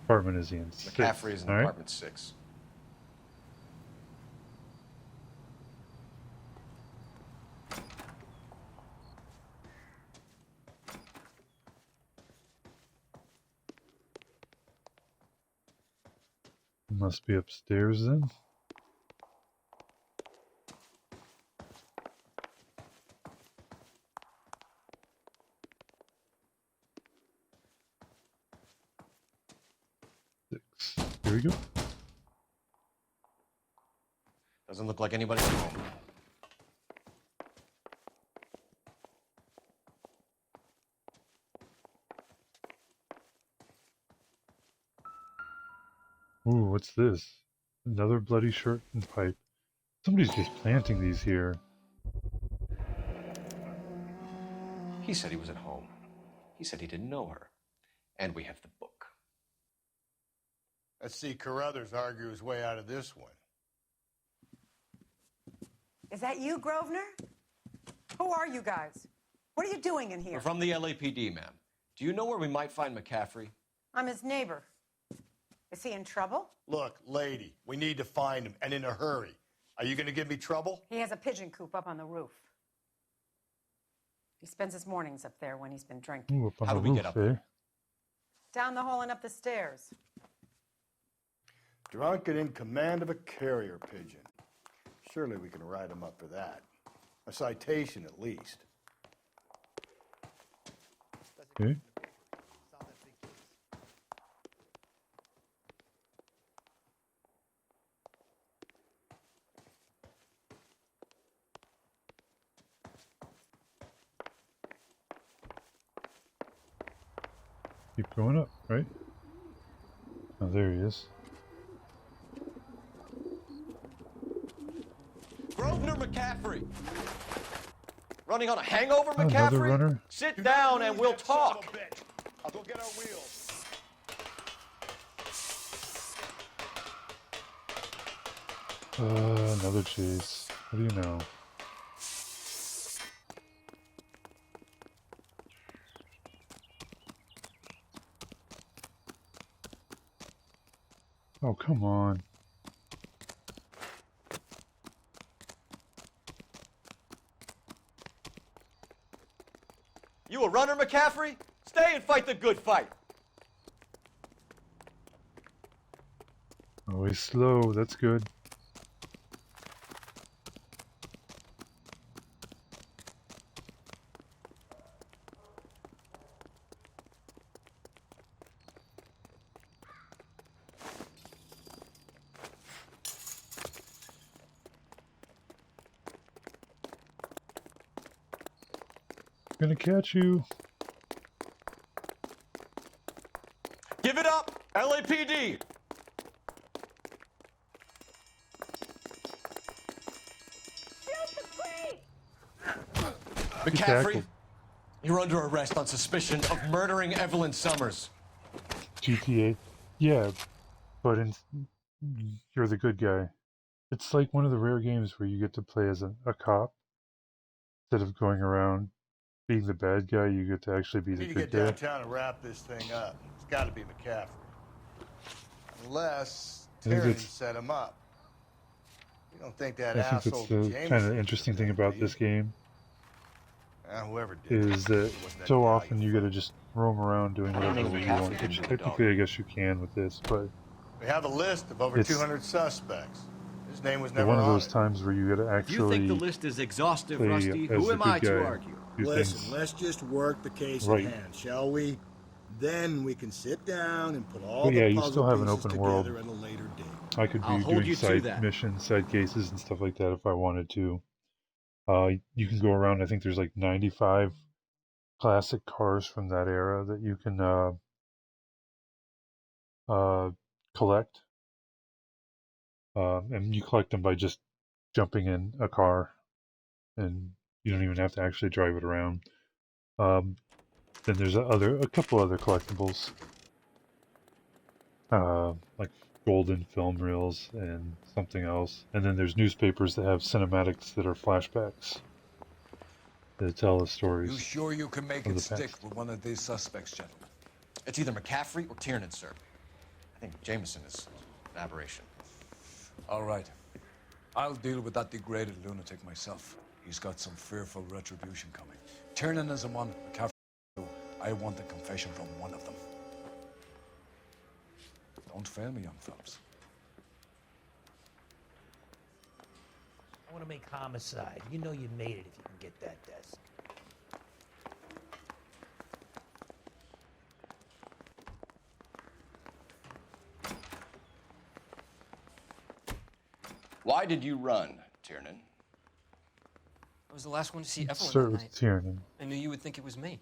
Speaker 1: apartment is in 6.
Speaker 3: McCaffrey is in
Speaker 1: Alright.
Speaker 3: apartment 6.
Speaker 1: Must be upstairs then. Here we go.
Speaker 3: Doesn't look like anybody's home.
Speaker 1: Ooh, what's this? Another bloody shirt and pipe. Somebody's just planting these here.
Speaker 3: He said he was at home. He said he didn't know her. And we have the book.
Speaker 17: Let's see Carruthers argue his way out of this one.
Speaker 5: Is that you, Grosvenor? Who are you guys? What are you doing in here?
Speaker 3: We're from the LAPD, ma'am. Do you know where we might find McCaffrey?
Speaker 5: I'm his neighbor. Is he in trouble?
Speaker 17: Look, lady, we need to find him, and in a hurry. Are you going to give me trouble?
Speaker 5: He has a pigeon coop up on the roof. He spends his mornings up there when he's been drinking.
Speaker 1: Ooh, up on
Speaker 3: How
Speaker 1: the
Speaker 3: do we
Speaker 1: roof,
Speaker 3: get up
Speaker 1: eh?
Speaker 3: there?
Speaker 5: Down the hall and up the stairs.
Speaker 17: Drunk and in command of a carrier pigeon. Surely we can write him up for that. A citation, at least.
Speaker 1: Okay. Keep going up, right? Oh, there he is.
Speaker 20: Grosvenor McCaffrey. Running on a hangover,
Speaker 1: Another
Speaker 20: McCaffrey?
Speaker 1: runner.
Speaker 20: Sit down and we'll talk.
Speaker 17: I'll go get our wheels.
Speaker 1: Another chase. What do you know? Oh, come on.
Speaker 20: You a runner, McCaffrey? Stay and fight the good fight.
Speaker 1: Always slow. That's good. Gonna catch you.
Speaker 20: Give it up, LAPD. McCaffrey, you're under arrest on suspicion of murdering Evelyn Summers.
Speaker 1: GTA. Yeah, but you're the good guy. It's like one of the rare games where you get to play as a cop instead of going around being the bad guy. You get to actually be
Speaker 17: We
Speaker 1: the
Speaker 17: need to
Speaker 1: good
Speaker 17: get
Speaker 1: guy.
Speaker 17: downtown and wrap this thing up. It's got to be McCaffrey. Unless
Speaker 1: I think
Speaker 17: Tiernan
Speaker 1: that's
Speaker 17: set him up. You don't think that
Speaker 1: I think
Speaker 17: asshole
Speaker 1: that's the
Speaker 17: Jameson
Speaker 1: kind of
Speaker 17: would have
Speaker 1: interesting
Speaker 17: done
Speaker 1: thing
Speaker 17: it,
Speaker 1: about
Speaker 17: do
Speaker 1: this
Speaker 17: you?
Speaker 1: game
Speaker 17: Whoever did
Speaker 1: is that
Speaker 17: it wasn't that
Speaker 1: so
Speaker 17: guy
Speaker 1: often you got to just roam around doing
Speaker 17: I don't
Speaker 1: whatever
Speaker 17: know
Speaker 1: you
Speaker 17: McCaffrey
Speaker 1: want,
Speaker 17: did
Speaker 1: which
Speaker 17: with the
Speaker 1: technically
Speaker 17: dog.
Speaker 1: I guess you can with this, but
Speaker 17: We have a list of over
Speaker 1: It's-
Speaker 17: 200 suspects. His name was
Speaker 1: but
Speaker 17: never
Speaker 1: one of
Speaker 17: on
Speaker 1: those
Speaker 17: it.
Speaker 1: times where you got to
Speaker 20: If you think the
Speaker 1: actually
Speaker 20: list is exhaustive,
Speaker 1: play
Speaker 20: Rusty,
Speaker 1: as
Speaker 20: who
Speaker 1: the
Speaker 20: am
Speaker 1: good
Speaker 20: I
Speaker 1: guy,
Speaker 20: to argue?
Speaker 1: do
Speaker 7: Listen,
Speaker 1: things
Speaker 7: let's just work the case
Speaker 1: right.
Speaker 7: at hand, shall we? Then we can sit down and put all
Speaker 1: But yeah,
Speaker 7: the
Speaker 1: you
Speaker 7: puzzle
Speaker 1: still have an
Speaker 7: pieces
Speaker 1: open
Speaker 7: together
Speaker 1: world.
Speaker 7: at a later date.
Speaker 1: I could
Speaker 20: I'll
Speaker 1: be
Speaker 20: hold
Speaker 1: doing
Speaker 20: you to
Speaker 1: side
Speaker 20: that.
Speaker 1: missions, side cases, and stuff like that if I wanted to. You can go around. I think there's like 95 classic cars from that era that you can collect, and you collect them by just jumping in a car, and you don't even have to actually drive it around. Then there's a couple other collectibles, like golden film reels and something else. And then there's newspapers that have cinematics that are flashbacks that tell the stories.
Speaker 2: You sure you can make
Speaker 1: of
Speaker 2: it
Speaker 1: the
Speaker 2: stick
Speaker 1: past.
Speaker 2: with one of these suspects, gentlemen?
Speaker 3: It's either McCaffrey or Tiernan, sir. I think Jameson is an aberration.
Speaker 2: All right. I'll deal with that degraded lunatic myself. He's got some fearful retribution coming. Tiernan is one, McCaffrey two. I want a confession from one of them. Don't fail me, young fellas.
Speaker 11: I want to make homicide. You know you made it if you can get that desk.
Speaker 3: Why did you run, Tiernan?
Speaker 12: I was the last one to see Evelyn
Speaker 1: Start
Speaker 12: that
Speaker 1: with
Speaker 12: night.
Speaker 1: Tiernan.
Speaker 12: I knew you would think it was me.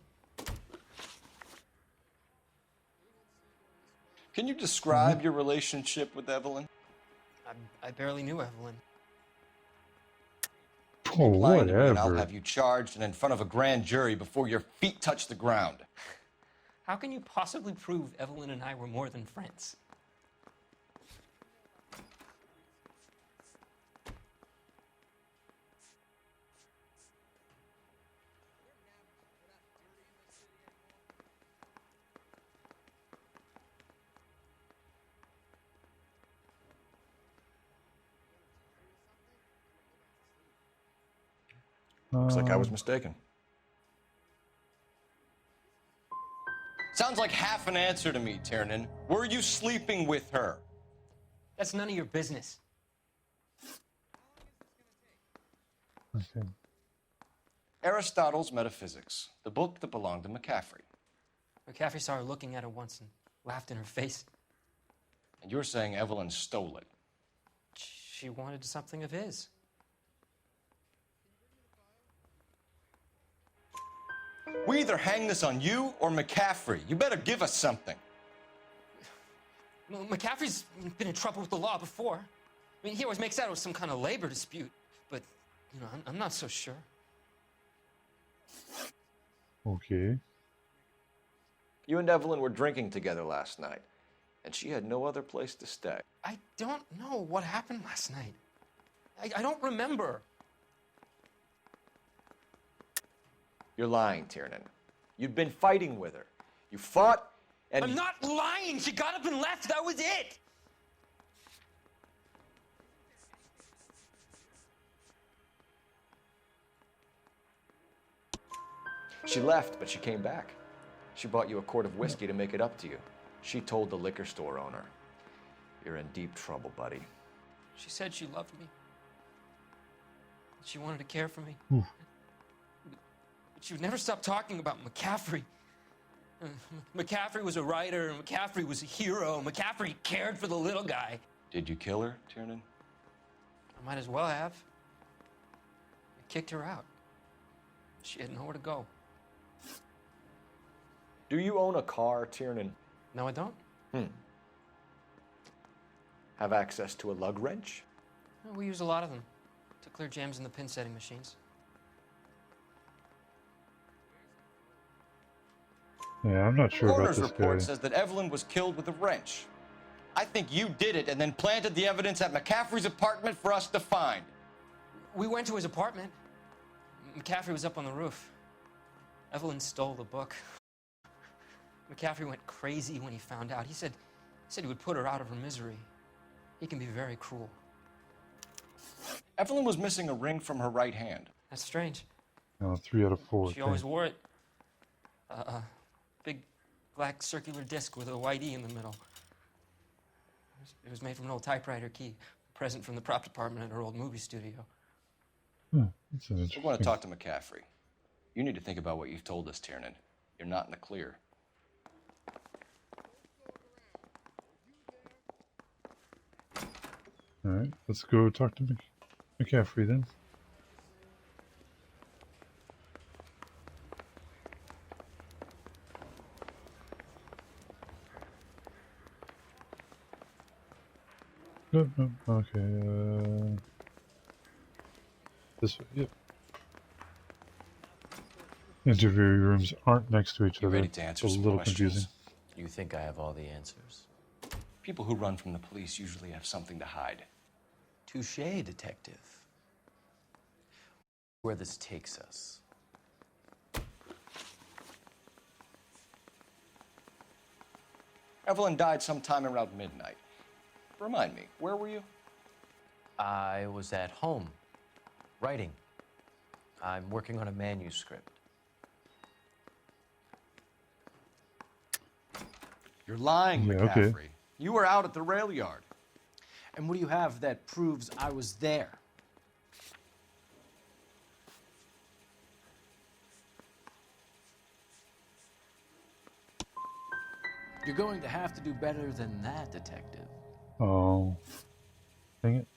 Speaker 3: Can you describe your relationship with Evelyn?
Speaker 12: I barely knew Evelyn.
Speaker 1: Oh,
Speaker 3: Lying to me and I'll
Speaker 1: whatever.
Speaker 3: have you charged and in front of a grand jury before your feet touch the ground.
Speaker 12: How can you possibly prove Evelyn and I were more than friends?
Speaker 3: Looks like I was mistaken. Sounds like half an answer to me, Tiernan. Were you sleeping with her?
Speaker 12: That's none of your business.
Speaker 1: Okay.
Speaker 3: Aristotle's Metaphysics, the book that belonged to McCaffrey.
Speaker 12: McCaffrey saw her looking at it once and laughed in her face.
Speaker 3: And you're saying Evelyn stole it.
Speaker 12: She wanted something of his.
Speaker 3: We either hang this on you or McCaffrey. You better give us something.
Speaker 12: Well, McCaffrey's been in trouble with the law before. I mean, he always makes out it was some kind of labor dispute, but, you know, I'm not so sure.
Speaker 1: Okay.
Speaker 3: You and Evelyn were drinking together last night, and she had no other place to stay.
Speaker 12: I don't know what happened last night. I don't remember.
Speaker 3: You're lying, Tiernan. You'd been fighting with her. You fought, and
Speaker 12: I'm not lying. She got up and left. That was it.
Speaker 3: she left, but she came back. She bought you a quart of whiskey to make it up to you. She told the liquor store owner. You're in deep trouble, buddy.
Speaker 12: She said she loved me. She wanted to care for me.
Speaker 1: Oof.
Speaker 12: But she would never stop talking about McCaffrey. McCaffrey was a writer, and McCaffrey was a hero. McCaffrey cared for the little guy.
Speaker 3: Did you kill her, Tiernan?
Speaker 12: I might as well have. I kicked her out. She had nowhere to go.
Speaker 3: Do you own a car, Tiernan?
Speaker 12: No, I don't.
Speaker 3: Have access to a lug wrench?
Speaker 12: We use a lot of them to clear jams in the pin setting machines.
Speaker 1: Yeah, I'm not sure about
Speaker 3: Coroner's
Speaker 1: this
Speaker 3: report
Speaker 1: guy.
Speaker 3: says that Evelyn was killed with a wrench. I think you did it and then planted the evidence at McCaffrey's apartment for us to find.
Speaker 12: We went to his apartment. McCaffrey was up on the roof. Evelyn stole the book. McCaffrey went crazy when he found out. He said he would put her out of her misery. He can be very cruel.
Speaker 3: Evelyn was missing a ring from her right hand.
Speaker 12: That's strange.
Speaker 1: 3 out of 4.
Speaker 12: She always wore it. A big black circular disc with a white E in the middle. It was made from an old typewriter key, a present from the prop department at her old movie studio.
Speaker 1: That's an
Speaker 3: We're going to talk to McCaffrey. You need to think about what you've told us, Tiernan. You're not in the clear.
Speaker 1: All right, let's go talk to McCaffrey then. No, okay, this way, yep. Interview rooms aren't next to each
Speaker 3: You
Speaker 1: other.
Speaker 3: ready to answer
Speaker 1: It's a
Speaker 3: some
Speaker 1: little
Speaker 3: questions?
Speaker 1: confusing.
Speaker 16: You think I have all the answers?
Speaker 3: People who run from the police usually have something to hide.
Speaker 16: Touché, detective. Where this takes us.
Speaker 3: Evelyn died sometime around midnight. Remind me, where were you?
Speaker 16: I was at home, writing. I'm working on a manuscript.
Speaker 3: You're lying,
Speaker 1: Yeah,
Speaker 3: McCaffrey.
Speaker 1: okay.
Speaker 3: You were out at the rail yard.
Speaker 20: And what do you have that proves I was there? You're going to have to do better than that, detective.
Speaker 1: Oh, dang it.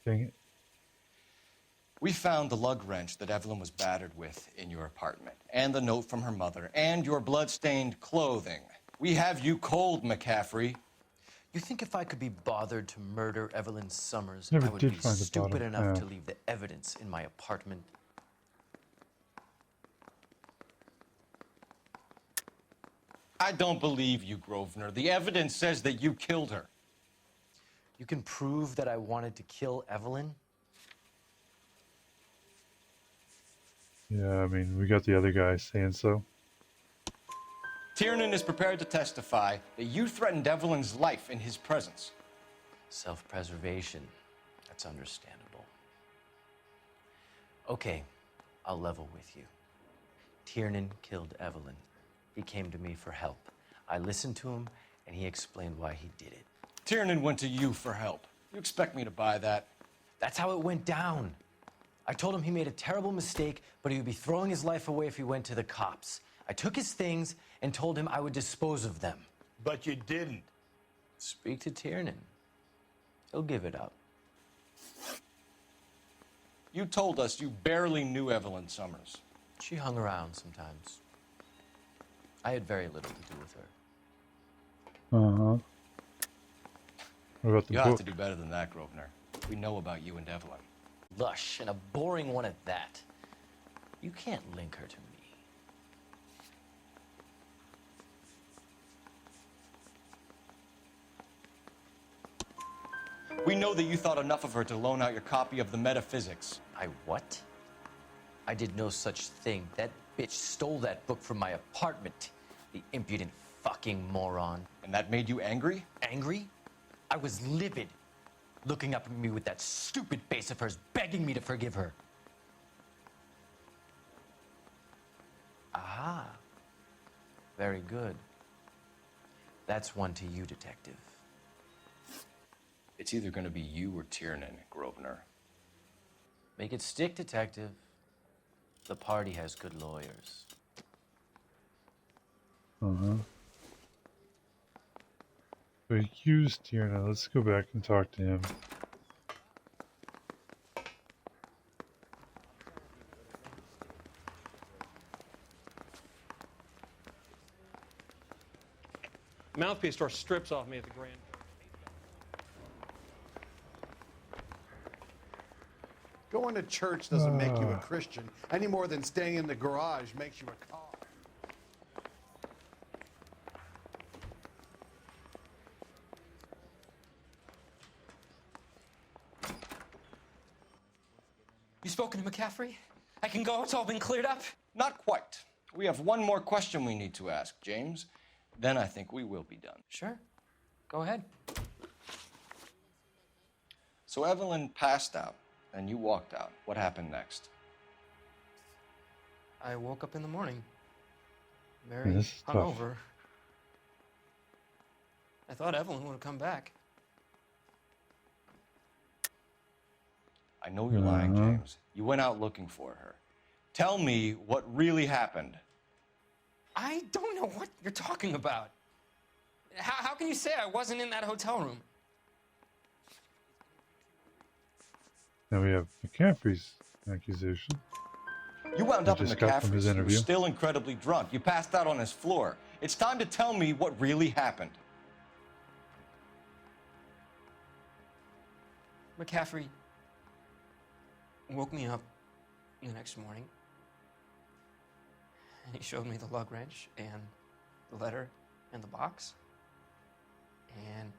Speaker 1: Dang it.
Speaker 3: We found the lug wrench that Evelyn was battered with in your apartment, and the note from her mother, and your blood-stained clothing. We have you cold, McCaffrey.
Speaker 16: You think if I could be bothered to murder Evelyn Summers,
Speaker 1: Never
Speaker 16: I would
Speaker 1: did
Speaker 16: be
Speaker 1: find the
Speaker 16: stupid
Speaker 1: bottom,
Speaker 16: enough
Speaker 1: yeah.
Speaker 16: to leave the evidence in my apartment?
Speaker 3: I don't believe you, Grosvenor. The evidence says that you killed her.
Speaker 16: You can prove that I wanted to kill Evelyn?
Speaker 1: Yeah, I mean, we got the other guy saying so.
Speaker 3: Tiernan is prepared to testify that you threatened Evelyn's life in his presence.
Speaker 16: Self-preservation. That's understandable. Okay, I'll level with you. Tiernan killed Evelyn. He came to me for help. I listened to him, and he explained why he did it.
Speaker 3: Tiernan went to you for help. You expect me to buy that?
Speaker 16: That's how it went down. I told him he made a terrible mistake, but he would be throwing his life away if he went to the cops. I took his things and told him I would dispose of them.
Speaker 17: But you didn't.
Speaker 16: Speak to Tiernan. He'll give it up.
Speaker 3: You told us you barely knew Evelyn Summers.
Speaker 16: She hung around sometimes. I had very little to do with her.
Speaker 1: Uh-huh. What about the
Speaker 3: You'll have
Speaker 1: book?
Speaker 3: to do better than that, Grosvenor. We know about you and Evelyn.
Speaker 16: Lush, and a boring one at that. You can't link her to me.
Speaker 3: We know that you thought enough of her to loan out your copy of the Metaphysics.
Speaker 16: I what? I did no such thing. That bitch stole that book from my apartment. The impudent fucking moron.
Speaker 3: And that made you angry?
Speaker 16: Angry? I was livid. Looking up at me with that stupid face of hers, begging me to forgive her. Aha. Very good. That's one to you, detective.
Speaker 3: It's either going to be you or Tiernan, Grosvenor.
Speaker 16: Make it stick, detective. The party has good lawyers.
Speaker 1: Uh-huh. So he used Tierna. Let's go back and talk to him.
Speaker 8: Mouthpiece tore strips off me at the Grand.
Speaker 15: Going to church doesn't make you a Christian any more than staying in the garage makes you a cop.
Speaker 12: You spoken to McCaffrey? I can go? It's all been cleared up?
Speaker 3: Not quite. We have one more question we need to ask, James. Then I think we will be done.
Speaker 12: Sure. Go ahead.
Speaker 3: So Evelyn passed out, and you walked out. What happened next?
Speaker 12: I woke up in the morning.
Speaker 1: Yeah,
Speaker 12: Very
Speaker 1: this is tough.
Speaker 12: hungover. I thought Evelyn would have come back.
Speaker 3: I know you're lying, James. You went out looking for her. Tell me what really happened.
Speaker 12: I don't know what you're talking about. How can you say I wasn't in that hotel room?
Speaker 1: Now we have McCaffrey's accusation.
Speaker 3: You wound up in
Speaker 1: just got from his
Speaker 3: McCaffrey's. You were
Speaker 1: interview.
Speaker 3: still incredibly drunk. You passed out on his floor. It's time to tell me what really happened.
Speaker 12: McCaffrey woke me up the next morning, and he showed me the lug wrench and the letter and the box. And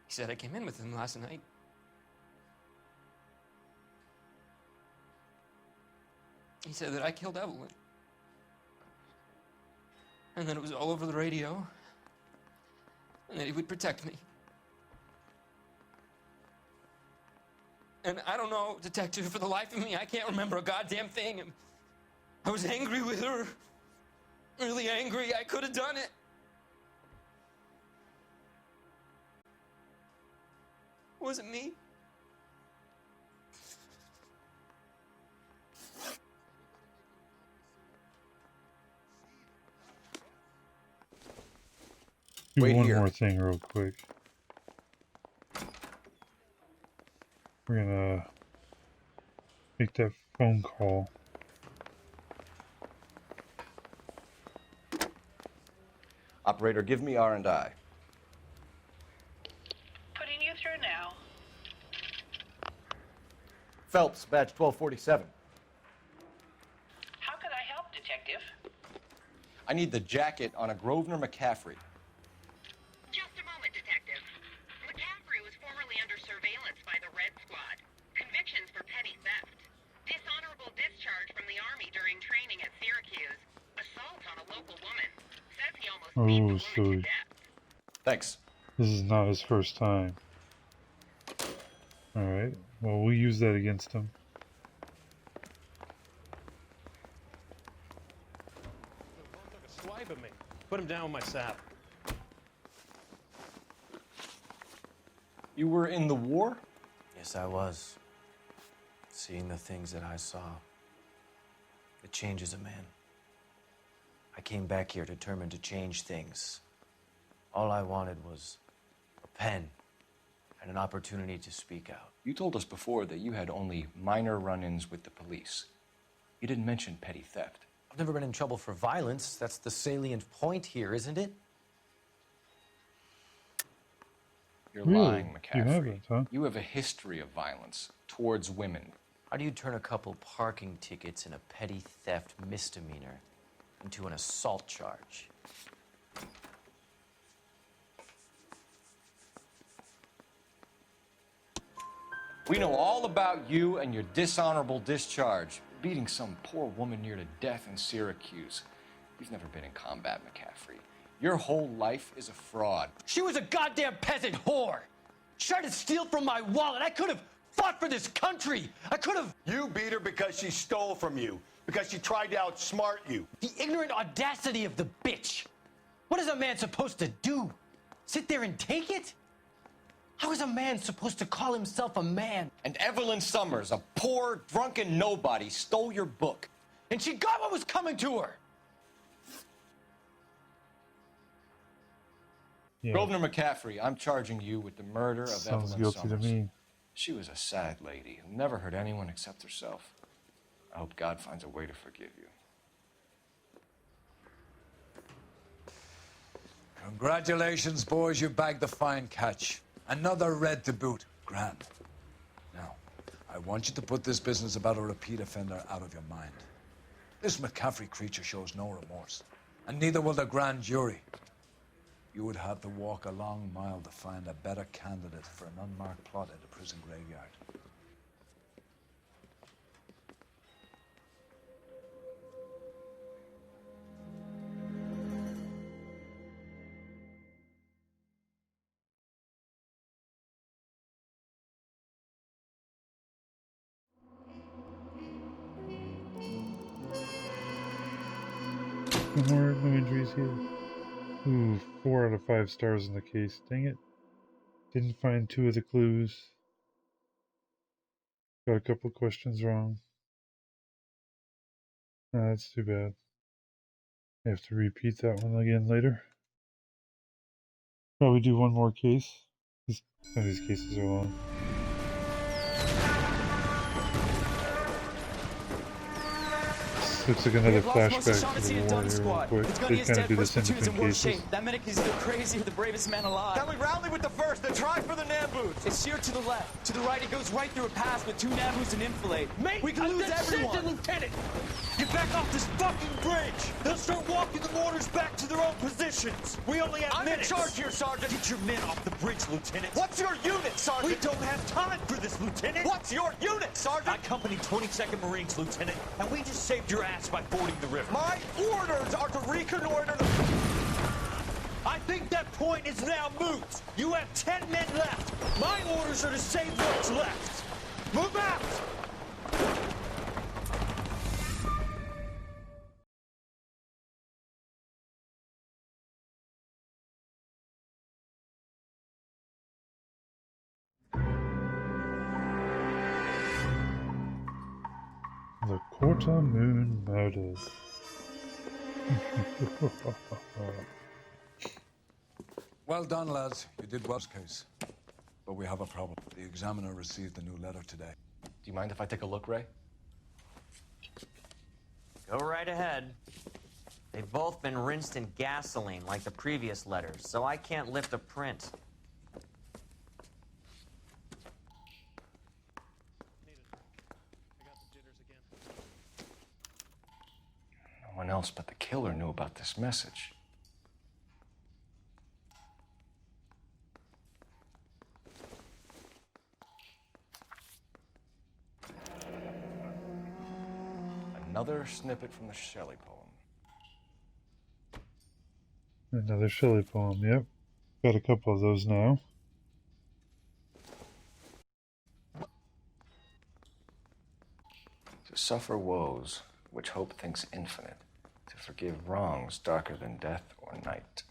Speaker 12: he said I came in with him last night. He said that I killed Evelyn. And that it was all over the radio. And that he would protect me. And I don't know, detective, for the life of me, I can't remember a goddamn thing. And I was angry with her. Really angry. I could have done it. Was it me?
Speaker 1: Do
Speaker 3: Wait
Speaker 1: one
Speaker 3: here.
Speaker 1: more thing real quick. We're gonna make that phone call.
Speaker 3: Operator, give me R&I.
Speaker 13: Putting you through now.
Speaker 20: Phelps, badge 1247.
Speaker 13: How could I help, Detective?
Speaker 3: I need the jacket on a Grosvenor McCaffrey.
Speaker 8: Just a moment, Detective. McCaffrey was formerly under surveillance by the Red Squad. Convictions for petty theft. Dishonorable discharge from the Army during training at Syracuse. Assault on a local woman. Says he almost beat the
Speaker 1: Oh,
Speaker 8: woman to
Speaker 1: silly.
Speaker 8: death.
Speaker 3: Thanks.
Speaker 1: This is not his first time. Alright, well, we'll use that against him.
Speaker 6: Took a swipe at me. Put him down with my sap.
Speaker 3: You were in the war?
Speaker 16: Yes, I was. Seeing the things that I saw, it changes a man. I came back here determined to change things. All I wanted was a pen and an opportunity to speak out.
Speaker 3: You told us before that you had only minor run-ins with the police. You didn't mention petty theft.
Speaker 16: I've never been in trouble for violence. That's the salient point here, isn't it?
Speaker 3: You're
Speaker 1: Really?
Speaker 3: lying,
Speaker 1: You
Speaker 3: McCaffrey.
Speaker 1: haven't, huh?
Speaker 3: You have a history of violence towards women.
Speaker 16: How do you turn a couple parking tickets and a petty theft misdemeanor into an assault charge?
Speaker 3: We know all about you and your dishonorable discharge, beating some poor woman near to death in Syracuse. You've never been in combat, McCaffrey. Your whole life is a fraud.
Speaker 16: She was a goddamn peasant whore. She tried to steal from my wallet. I could have fought for this country. I could have.
Speaker 17: You beat her because she stole from you, because she tried to outsmart you.
Speaker 16: The ignorant audacity of the bitch. What is a man supposed to do? Sit there and take it? How is a man supposed to call himself a man?
Speaker 3: And Evelyn Summers, a poor, drunken nobody, stole your book.
Speaker 16: And she got what was coming to her.
Speaker 1: Yeah.
Speaker 3: Grosvenor McCaffrey, I'm charging you with the murder of
Speaker 1: Sounds
Speaker 3: Evelyn
Speaker 1: guilty
Speaker 3: Summers.
Speaker 1: to me.
Speaker 3: She was a sad lady who never hurt anyone except herself. I hope God finds a way to forgive you.
Speaker 2: Congratulations, boys. You bagged the fine catch. Another red to boot. Grand. Now, I I want you to put this business about a repeat offender out of your mind. This McCaffrey creature shows no remorse, and neither will the grand jury. You would have to walk a long mile to find a better candidate for an unmarked plot in the prison graveyard.
Speaker 1: No injuries here. Ooh, 4 out of 5 stars in the case. Dang it. Didn't find 2 of the clues. Got a couple questions wrong. That's too bad. I have to repeat that one again later. Probably do one more case. Some of these cases are long. Looks like another flashback to the war here real quick. They kind of do this in different cases.
Speaker 4: That medic is either crazy or the bravest man alive.
Speaker 20: Then we rally with the first and try for the Nambus.
Speaker 4: It's sheer to the left. To the right, it goes right through a pass with 2 Nambus and enfilade.
Speaker 20: Mate,
Speaker 4: we can lose everyone.
Speaker 20: Lieutenant, get back off this fucking bridge. They'll start walking the mortars back to their own positions. We only have minutes. I'm in charge here, Sergeant. Get your men off the bridge, Lieutenant. What's your unit, Sergeant? We don't have time for this, Lieutenant. What's your unit, Sergeant? I company 22nd Marines, Lieutenant, and we just saved your ass by fording the river. My orders are to reconnoiter the... I think that point is now moot. You have 10 men left. My orders are to save what's left. Move out!
Speaker 1: The Quarter Moon Murders.
Speaker 2: Well done, lads. You did well, case. But we have a problem. The examiner received a new letter today.
Speaker 3: Do you mind if I take a look, Ray?
Speaker 10: Go right ahead. They've both been rinsed in gasoline like the previous letters, so I can't lift a print.
Speaker 3: No one else but the killer knew about this message. Another snippet from the Shelley poem.
Speaker 1: Another Shelley poem, yep. Got a couple of those now.
Speaker 3: To suffer woes which hope thinks infinite, to forgive wrongs darker than death or night.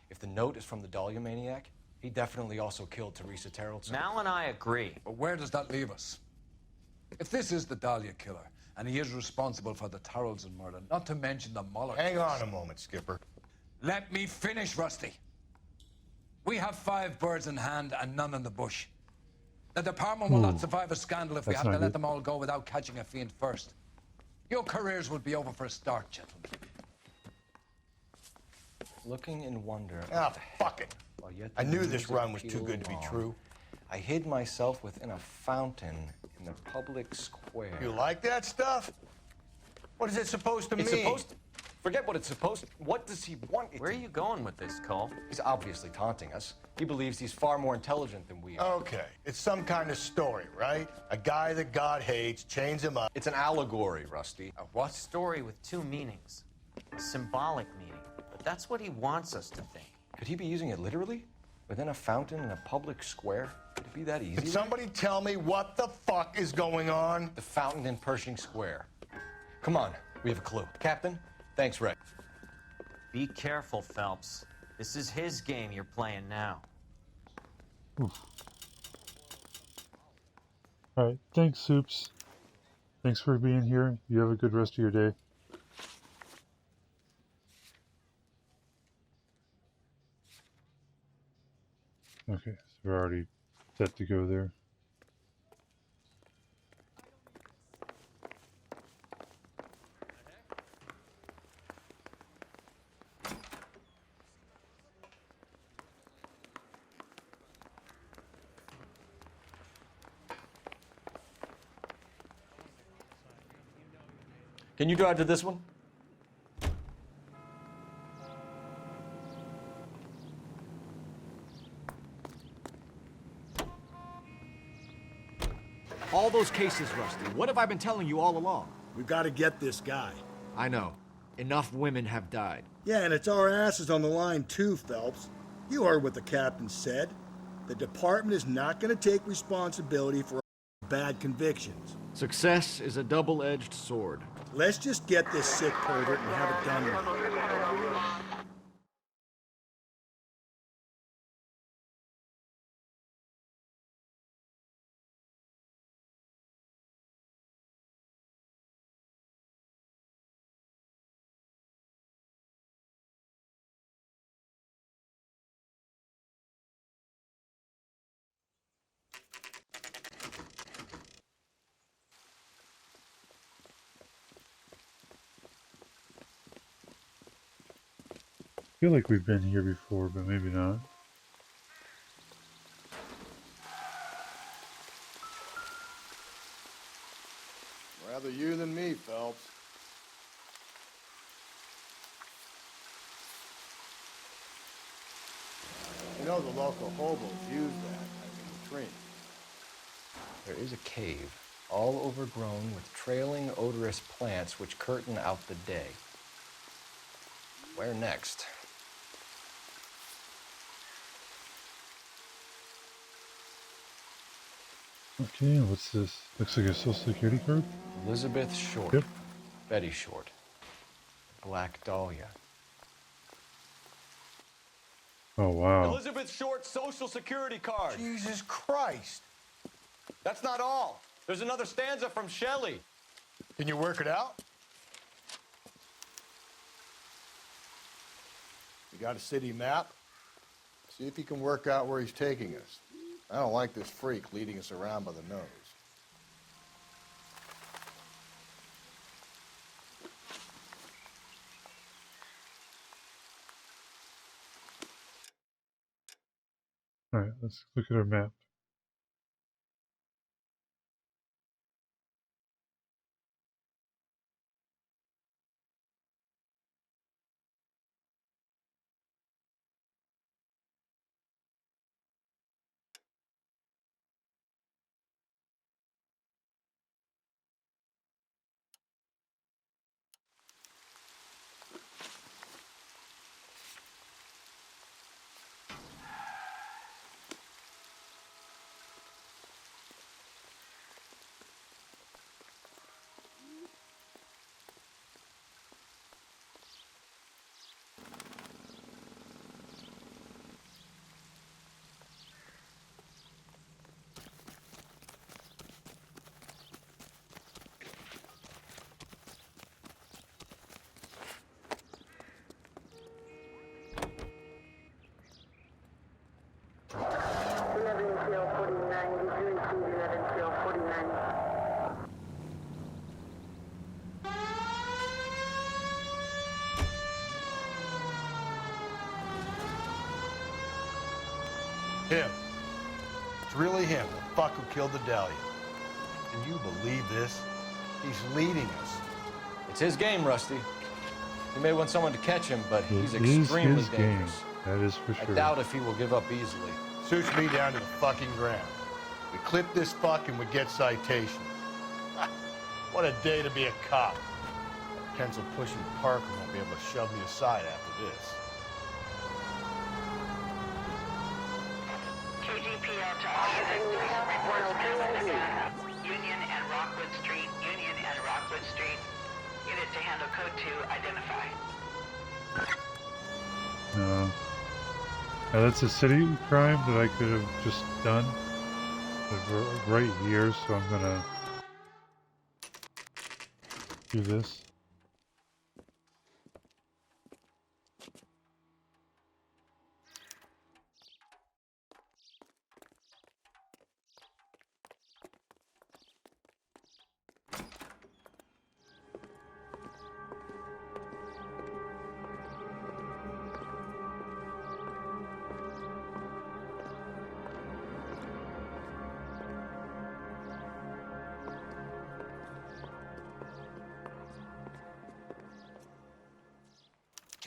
Speaker 3: If the note is from the Dahlia maniac, he definitely also killed Teresa Terrellson.
Speaker 10: Mal and I agree.
Speaker 2: But where does that leave us? If this is the Dahlia killer, and he is responsible for the Terrellson murder, not to mention the Muller
Speaker 17: Hang
Speaker 2: case.
Speaker 17: on a moment, Skipper.
Speaker 2: Let me finish, Rusty. We have 5 birds in hand and none in the bush. The department will not survive a scandal if we
Speaker 1: That's
Speaker 2: have to
Speaker 1: not
Speaker 2: let
Speaker 1: good.
Speaker 2: them all go without catching a fiend first. Your careers would be over for a start, gentlemen.
Speaker 3: Looking in wonder.
Speaker 17: Ah, fuck it.
Speaker 3: While yet
Speaker 17: I
Speaker 3: the
Speaker 17: knew
Speaker 3: news
Speaker 17: this run was too
Speaker 3: appealed
Speaker 17: good to be
Speaker 3: along,
Speaker 17: true.
Speaker 3: I hid myself within a fountain in the public square.
Speaker 17: You like that stuff? What is it supposed to
Speaker 3: It's
Speaker 17: mean?
Speaker 3: supposed to... Forget what it's supposed to... What does he want it
Speaker 10: Where are
Speaker 3: to...
Speaker 10: you going with this, Cole?
Speaker 3: He's obviously taunting us. He believes he's far more intelligent than we are.
Speaker 17: Okay, it's some kind of story, right? A guy that God hates, chains him up.
Speaker 3: It's an allegory, Rusty.
Speaker 2: A what?
Speaker 10: Story with 2 meanings. A symbolic meaning. But that's what he wants us to think.
Speaker 3: Could he be using it literally? Within a fountain in a public square? Could it be that easy?
Speaker 17: Can somebody tell me what the fuck is going on?
Speaker 3: The fountain in Pershing Square. Come on, we have a clue. Captain, thanks, Ray.
Speaker 10: Be careful, Phelps. This is his game you're playing now.
Speaker 1: Alright, thanks, Soups. Thanks for being here. You have a good rest of your day. Okay, so we're already set to go there.
Speaker 3: Can you drive to this one?
Speaker 14: All those cases, Rusty. What have I been telling you all along?
Speaker 7: We've got to get this guy.
Speaker 14: I know. Enough women have died.
Speaker 7: Yeah, and it's our asses on the line too, Phelps. You heard what the captain said. The department is not going to take responsibility for bad convictions.
Speaker 14: Success is a double-edged sword.
Speaker 7: Let's just get this sick pervert and have it done with.
Speaker 1: I feel like we've been here before, but maybe not.
Speaker 17: Rather you than me, Phelps. You know the local hobos use that as a latrine.
Speaker 3: There is a cave, all overgrown with trailing, odorous plants which curtain out the day. Where next?
Speaker 1: Okay, what's this? Looks like a social security card?
Speaker 3: Elizabeth Short.
Speaker 1: Yep.
Speaker 3: Betty Short. Black Dahlia.
Speaker 1: Oh, wow.
Speaker 3: Elizabeth Short's social security card.
Speaker 17: Jesus Christ.
Speaker 3: That's not all. There's another stanza from Shelley.
Speaker 17: Can you work it out? You got a city map? See if you can work out where he's taking us. I don't like this freak leading us around by the nose.
Speaker 1: Alright, let's look at our map.
Speaker 17: Him. It's really him, the fuck who killed the Dahlia. Can you believe this? He's leading us.
Speaker 3: It's his game, Rusty. He may want someone to catch him, but he's
Speaker 1: It is
Speaker 3: extremely
Speaker 1: his
Speaker 3: dangerous.
Speaker 1: game. That is for sure.
Speaker 3: I doubt if he will give up easily.
Speaker 17: Suits me down to the fucking ground. We clip this fuck and we get citation. What a day to be a cop. Pencil pushing Parker won't be able to shove me aside after this.
Speaker 13: KGPL to all units. Reports Union and Rockwood Street. Union and Rockwood Street. Unit to handle code 2. Identify.
Speaker 1: No. Now that's a city crime that I could have just done right here, so I'm gonna do this.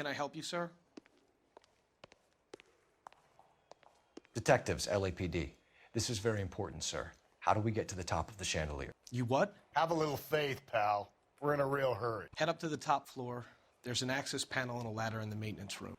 Speaker 9: can I help you, sir?
Speaker 3: Detectives, LAPD. This is very important, sir. How do we get to the top of the chandelier?
Speaker 9: You what?
Speaker 17: Have a little faith, pal. We're in a real hurry.
Speaker 9: Head up to the top floor. There's an access panel and a ladder in the maintenance room.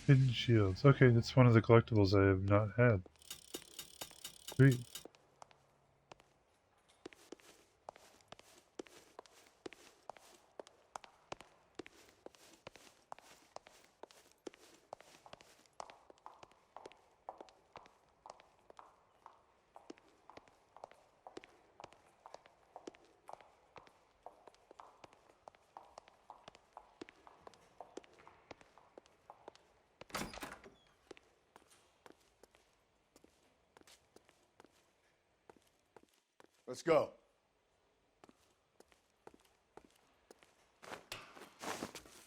Speaker 1: Hidden shields. Okay, that's one of the collectibles I have not had. Sweet.
Speaker 17: Let's go.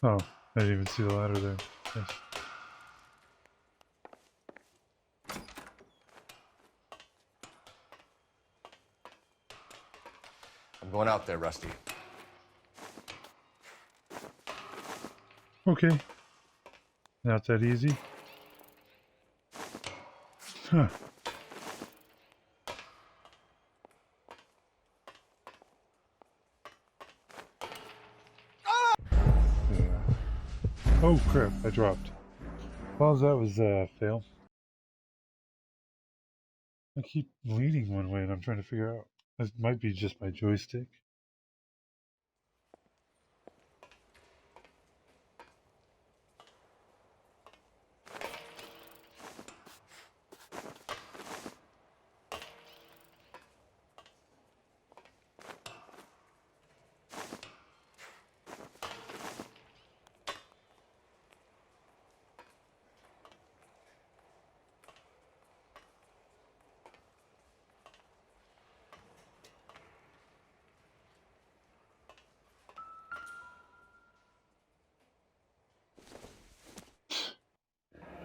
Speaker 1: Oh, I didn't even see the ladder there. Yes.
Speaker 3: I'm going out there, Rusty.
Speaker 1: Okay. Not that easy. Huh. Yeah. Oh crap, I dropped. Well, that was a fail. I keep leaning one way and I'm trying to figure out. It might be just my joystick.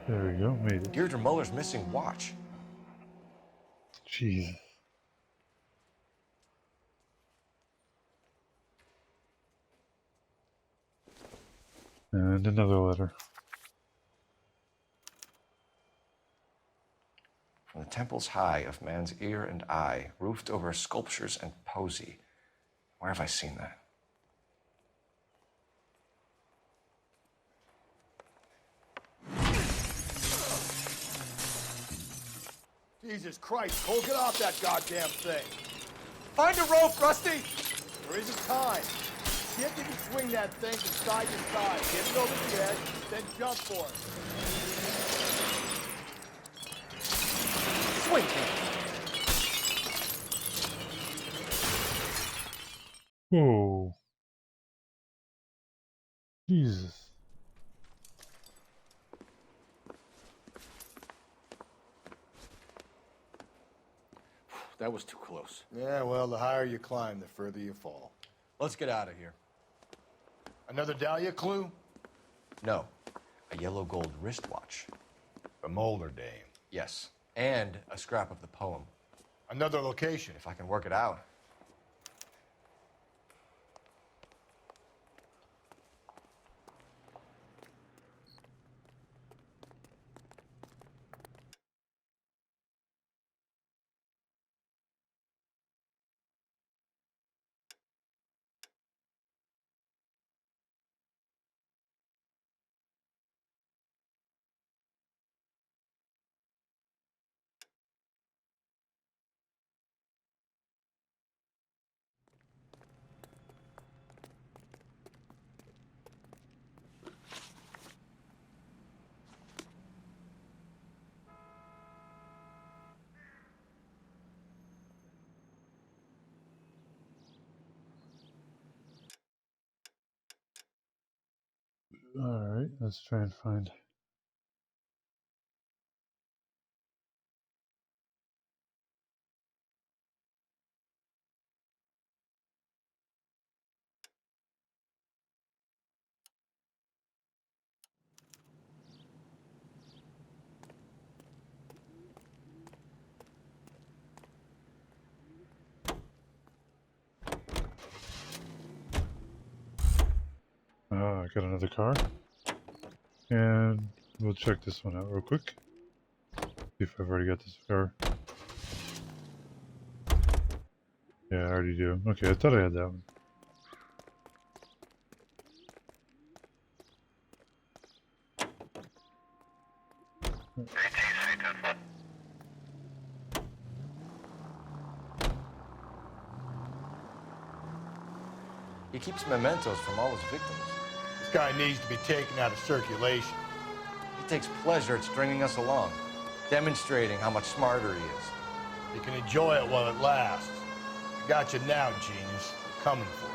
Speaker 1: There we go, made it.
Speaker 3: Deirdre Muller's missing watch.
Speaker 1: Jesus. And another letter.
Speaker 3: From the temples high of man's ear and eye, roofed over sculptures and poesy. Where have I seen that?
Speaker 17: Jesus Christ, Cole, get off that goddamn thing.
Speaker 14: Find a rope, Rusty!
Speaker 17: There isn't time. See if you can swing that thing from side to side. Get it over the edge, then jump for it.
Speaker 3: Swing him!
Speaker 1: Whoa. Jesus.
Speaker 14: That was too close.
Speaker 17: Yeah, well, the higher you climb, the further you fall.
Speaker 3: Let's get out of here.
Speaker 17: Another Dahlia clue?
Speaker 3: No. A yellow gold wristwatch.
Speaker 17: A Molder dame.
Speaker 3: Yes. And a scrap of the poem.
Speaker 17: Another location.
Speaker 3: If I can work it out.
Speaker 1: Alright, let's try and find. got another car. And we'll check this one out real quick. See if I've already got this car. Yeah, I already do. Okay, I thought I had that one.
Speaker 3: He keeps mementos from all his victims.
Speaker 17: This guy needs to be taken out of circulation.
Speaker 3: He takes pleasure at stringing us along, demonstrating how much smarter he is.
Speaker 17: You can enjoy it while it lasts. I got you now, genius. I'm coming for you.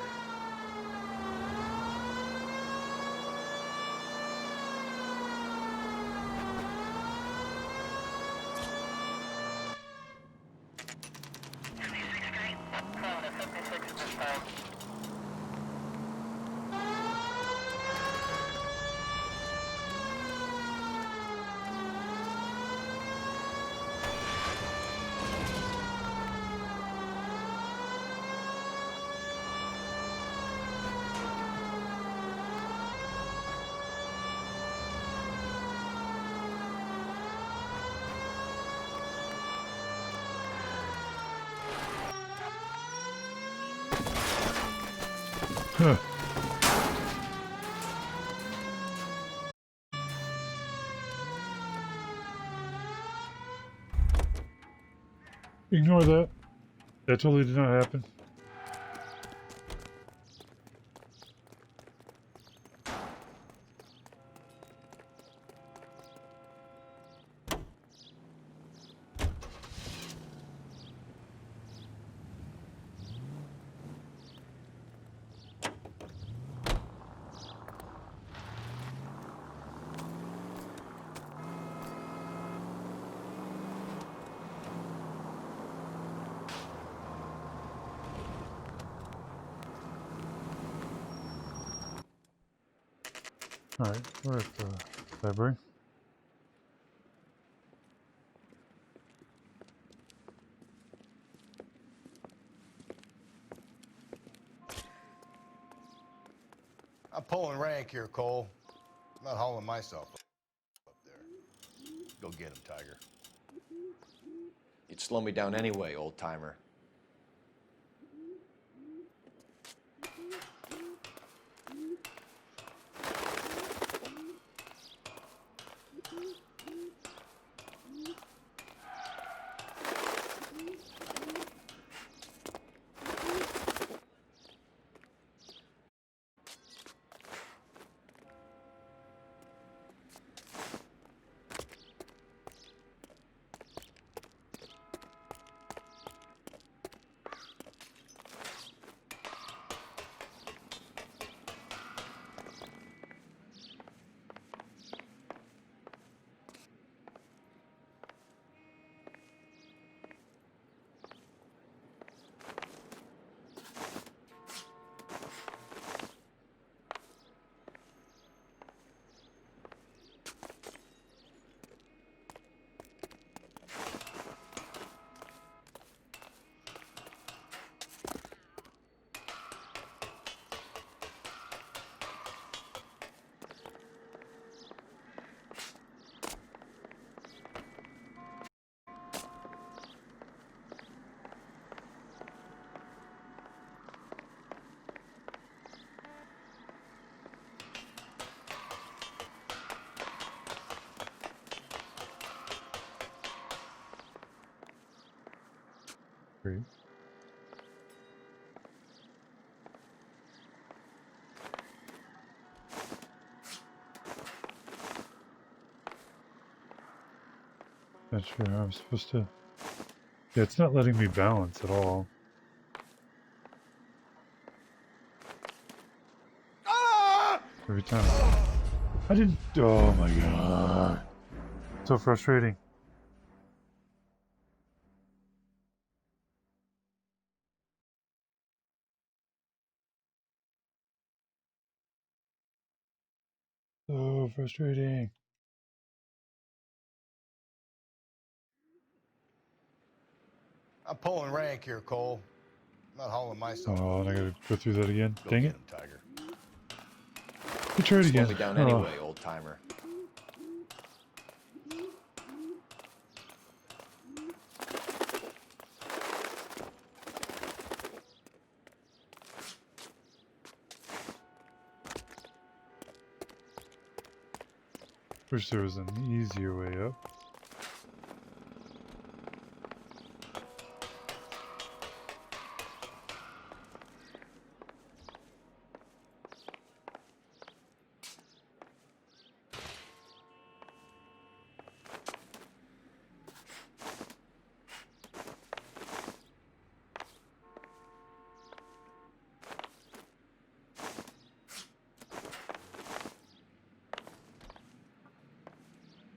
Speaker 1: Huh. Ignore that. That totally did not happen. Alright, we're at the library.
Speaker 17: I'm pulling rank here, Cole. I'm not hauling myself up there. Go get him, Tiger.
Speaker 3: You'd slow me down anyway, old-timer.
Speaker 1: Great. Not sure how I'm supposed to... Yeah, it's not letting me balance at all. Every time. I didn't... Oh my god. So frustrating. So frustrating.
Speaker 17: I'm pulling rank here, Cole. I'm not hauling myself.
Speaker 1: Oh, and I gotta go through that again.
Speaker 17: Go
Speaker 1: Dang
Speaker 17: get
Speaker 1: it.
Speaker 17: him, Tiger.
Speaker 1: You try it
Speaker 3: Slow
Speaker 1: again.
Speaker 3: me down
Speaker 1: Oh.
Speaker 3: anyway, old timer.
Speaker 1: Wish there was an easier way up.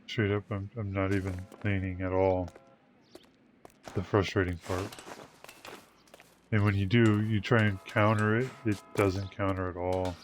Speaker 1: Straight up, I'm not even leaning at all. The frustrating part. And when you do, you try and counter it, it doesn't counter at all.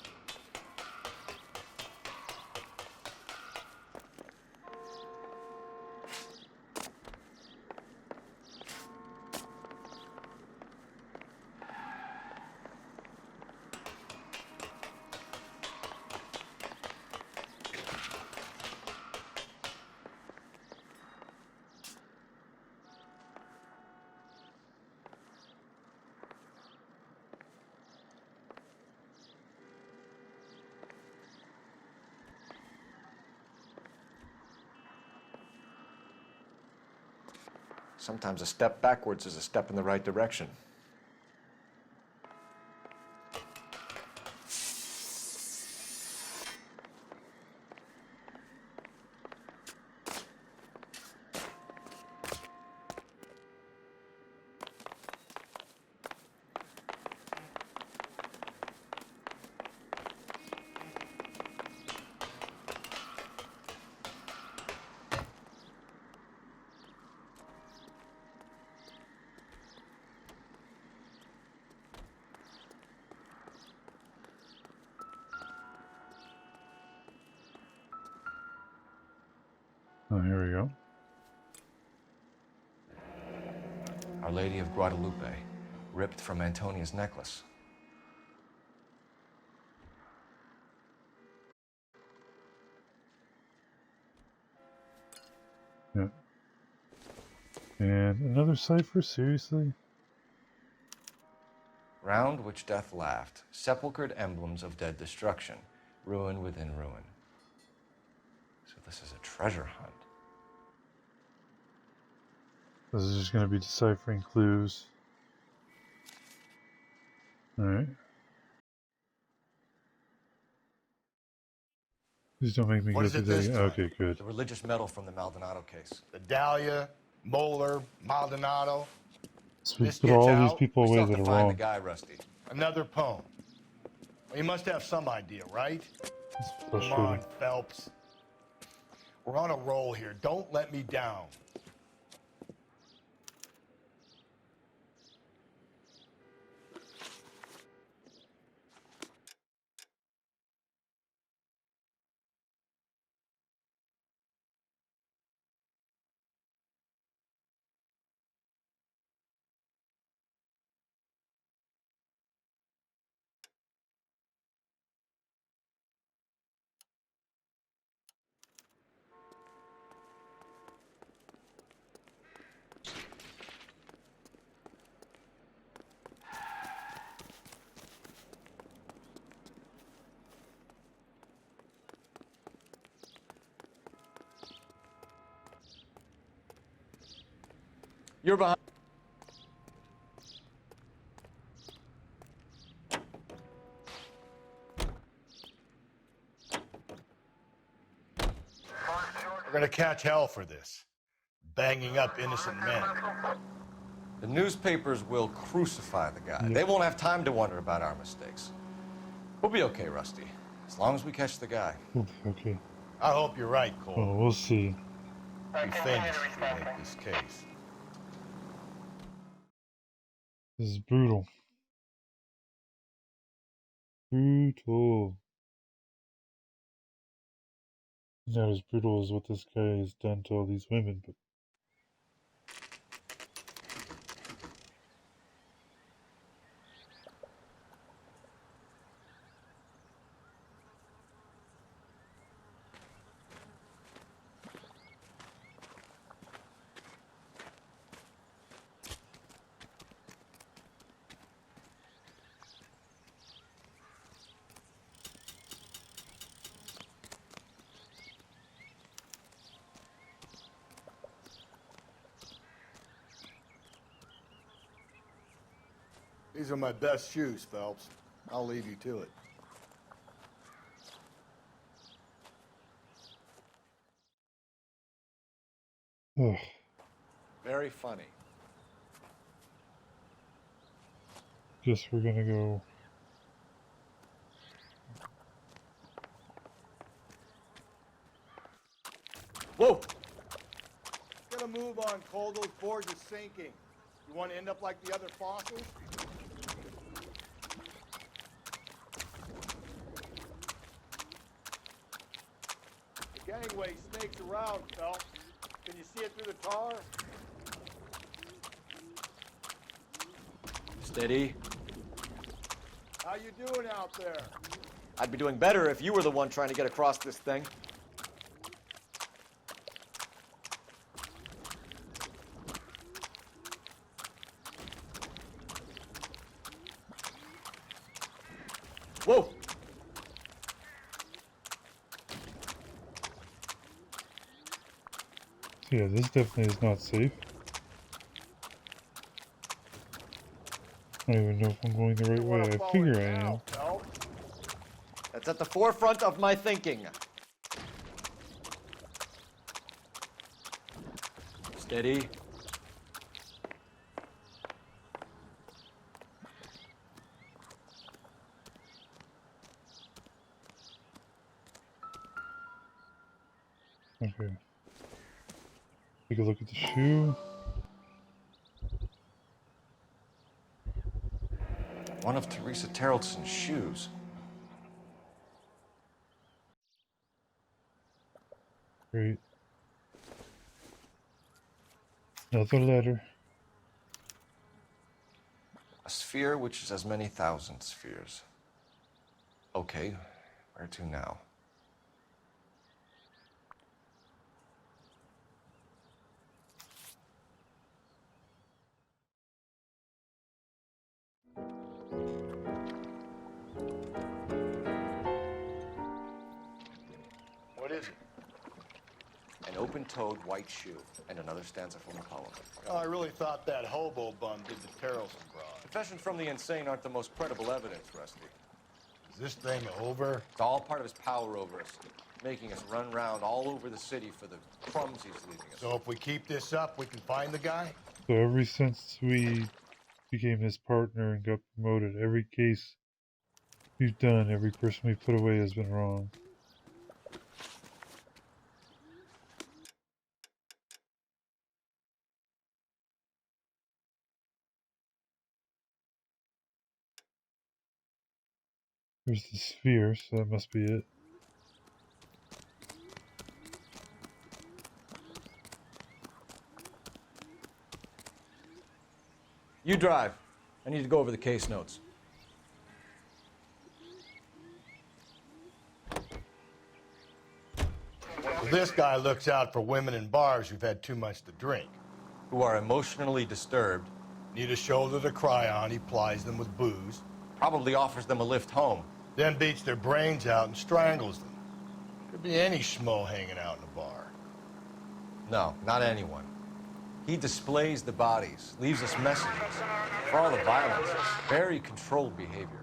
Speaker 3: Sometimes a step backwards is a step in the right direction.
Speaker 1: Oh, here we go.
Speaker 3: Our Lady of Guadalupe, ripped from Antonia's necklace.
Speaker 1: Yeah. And another cipher? Seriously?
Speaker 3: Round which death laughed, sepulchred emblems of dead destruction, ruin within ruin. So this is a treasure hunt.
Speaker 1: This is just going to be deciphering clues. Alright. Please don't make me
Speaker 17: What
Speaker 1: go
Speaker 17: is
Speaker 1: through
Speaker 17: it this
Speaker 1: that.
Speaker 17: time?
Speaker 1: Okay, good.
Speaker 3: The religious medal from the Maldonado case.
Speaker 17: The Dahlia, Moeller, Maldonado.
Speaker 1: So we
Speaker 17: This
Speaker 1: put
Speaker 17: gets
Speaker 1: all
Speaker 17: out.
Speaker 1: these people
Speaker 3: We
Speaker 1: away
Speaker 3: still have
Speaker 1: that
Speaker 3: to
Speaker 1: are
Speaker 3: find
Speaker 1: wrong.
Speaker 3: the guy, Rusty.
Speaker 17: Another poem. Well, you must have some idea, right?
Speaker 1: It's
Speaker 17: Come on,
Speaker 1: frustrating.
Speaker 17: Phelps. We're on a roll here. Don't let me down.
Speaker 3: You're behind.
Speaker 17: We're gonna catch hell for this. Banging up innocent men.
Speaker 3: The newspapers will crucify the guy.
Speaker 1: Yep.
Speaker 3: They won't have time to wonder about our mistakes. We'll be okay, Rusty, as long as we catch the guy.
Speaker 1: Okay.
Speaker 17: I hope you're right, Cole.
Speaker 1: Oh, we'll see.
Speaker 17: Be famous if you make this case.
Speaker 1: This is brutal. Brutal. Not as brutal as what this guy has done to all these women, but
Speaker 7: These are my best shoes, Phelps. I'll leave you to it.
Speaker 1: Ugh.
Speaker 3: Very funny.
Speaker 1: Guess we're gonna go.
Speaker 3: Whoa!
Speaker 7: Get a move on, Cole. Those boards are sinking. You want to end up like the other fossils? The gangway snakes around, Phelps. Can you see it through the tar?
Speaker 3: Steady.
Speaker 7: How you doing out there?
Speaker 3: I'd be doing better if you were the one trying to get across this thing. Whoa!
Speaker 1: Yeah, this definitely is not safe. I don't even know if I'm going the right way. I figure I am.
Speaker 3: That's at the forefront of my thinking. Steady.
Speaker 1: Okay. Take a look at the shoe.
Speaker 3: One of Teresa Terrelson's shoes.
Speaker 1: Great. Another letter.
Speaker 3: A sphere which is as many thousand spheres. Okay, where to now?
Speaker 17: What is it?
Speaker 3: An open-toed white shoe, and another stanza from a poem.
Speaker 17: Oh, I really thought that hobo bum did the Terrelson broad.
Speaker 3: Confessions from the insane aren't the most credible evidence, Rusty.
Speaker 17: Is this thing over?
Speaker 3: It's all part of his power over us, making us run around all over the city for the crumbs he's leaving us.
Speaker 17: So if we keep this up, we can find the guy?
Speaker 1: So ever since we became his partner and got promoted, every case we've done, every person we put away has been wrong. There's the sphere, so that must be it.
Speaker 3: You drive. I need to go over the case notes.
Speaker 17: Well, this guy looks out for women in bars who've had too much to drink.
Speaker 3: Who are emotionally disturbed.
Speaker 17: Need a shoulder to cry on, he plies them with booze.
Speaker 3: Probably offers them a lift home.
Speaker 17: Then beats their brains out and strangles them. Could be any schmo hanging out in a bar.
Speaker 3: No, not anyone. He displays the bodies, leaves us messages. For all the violence, very controlled behavior.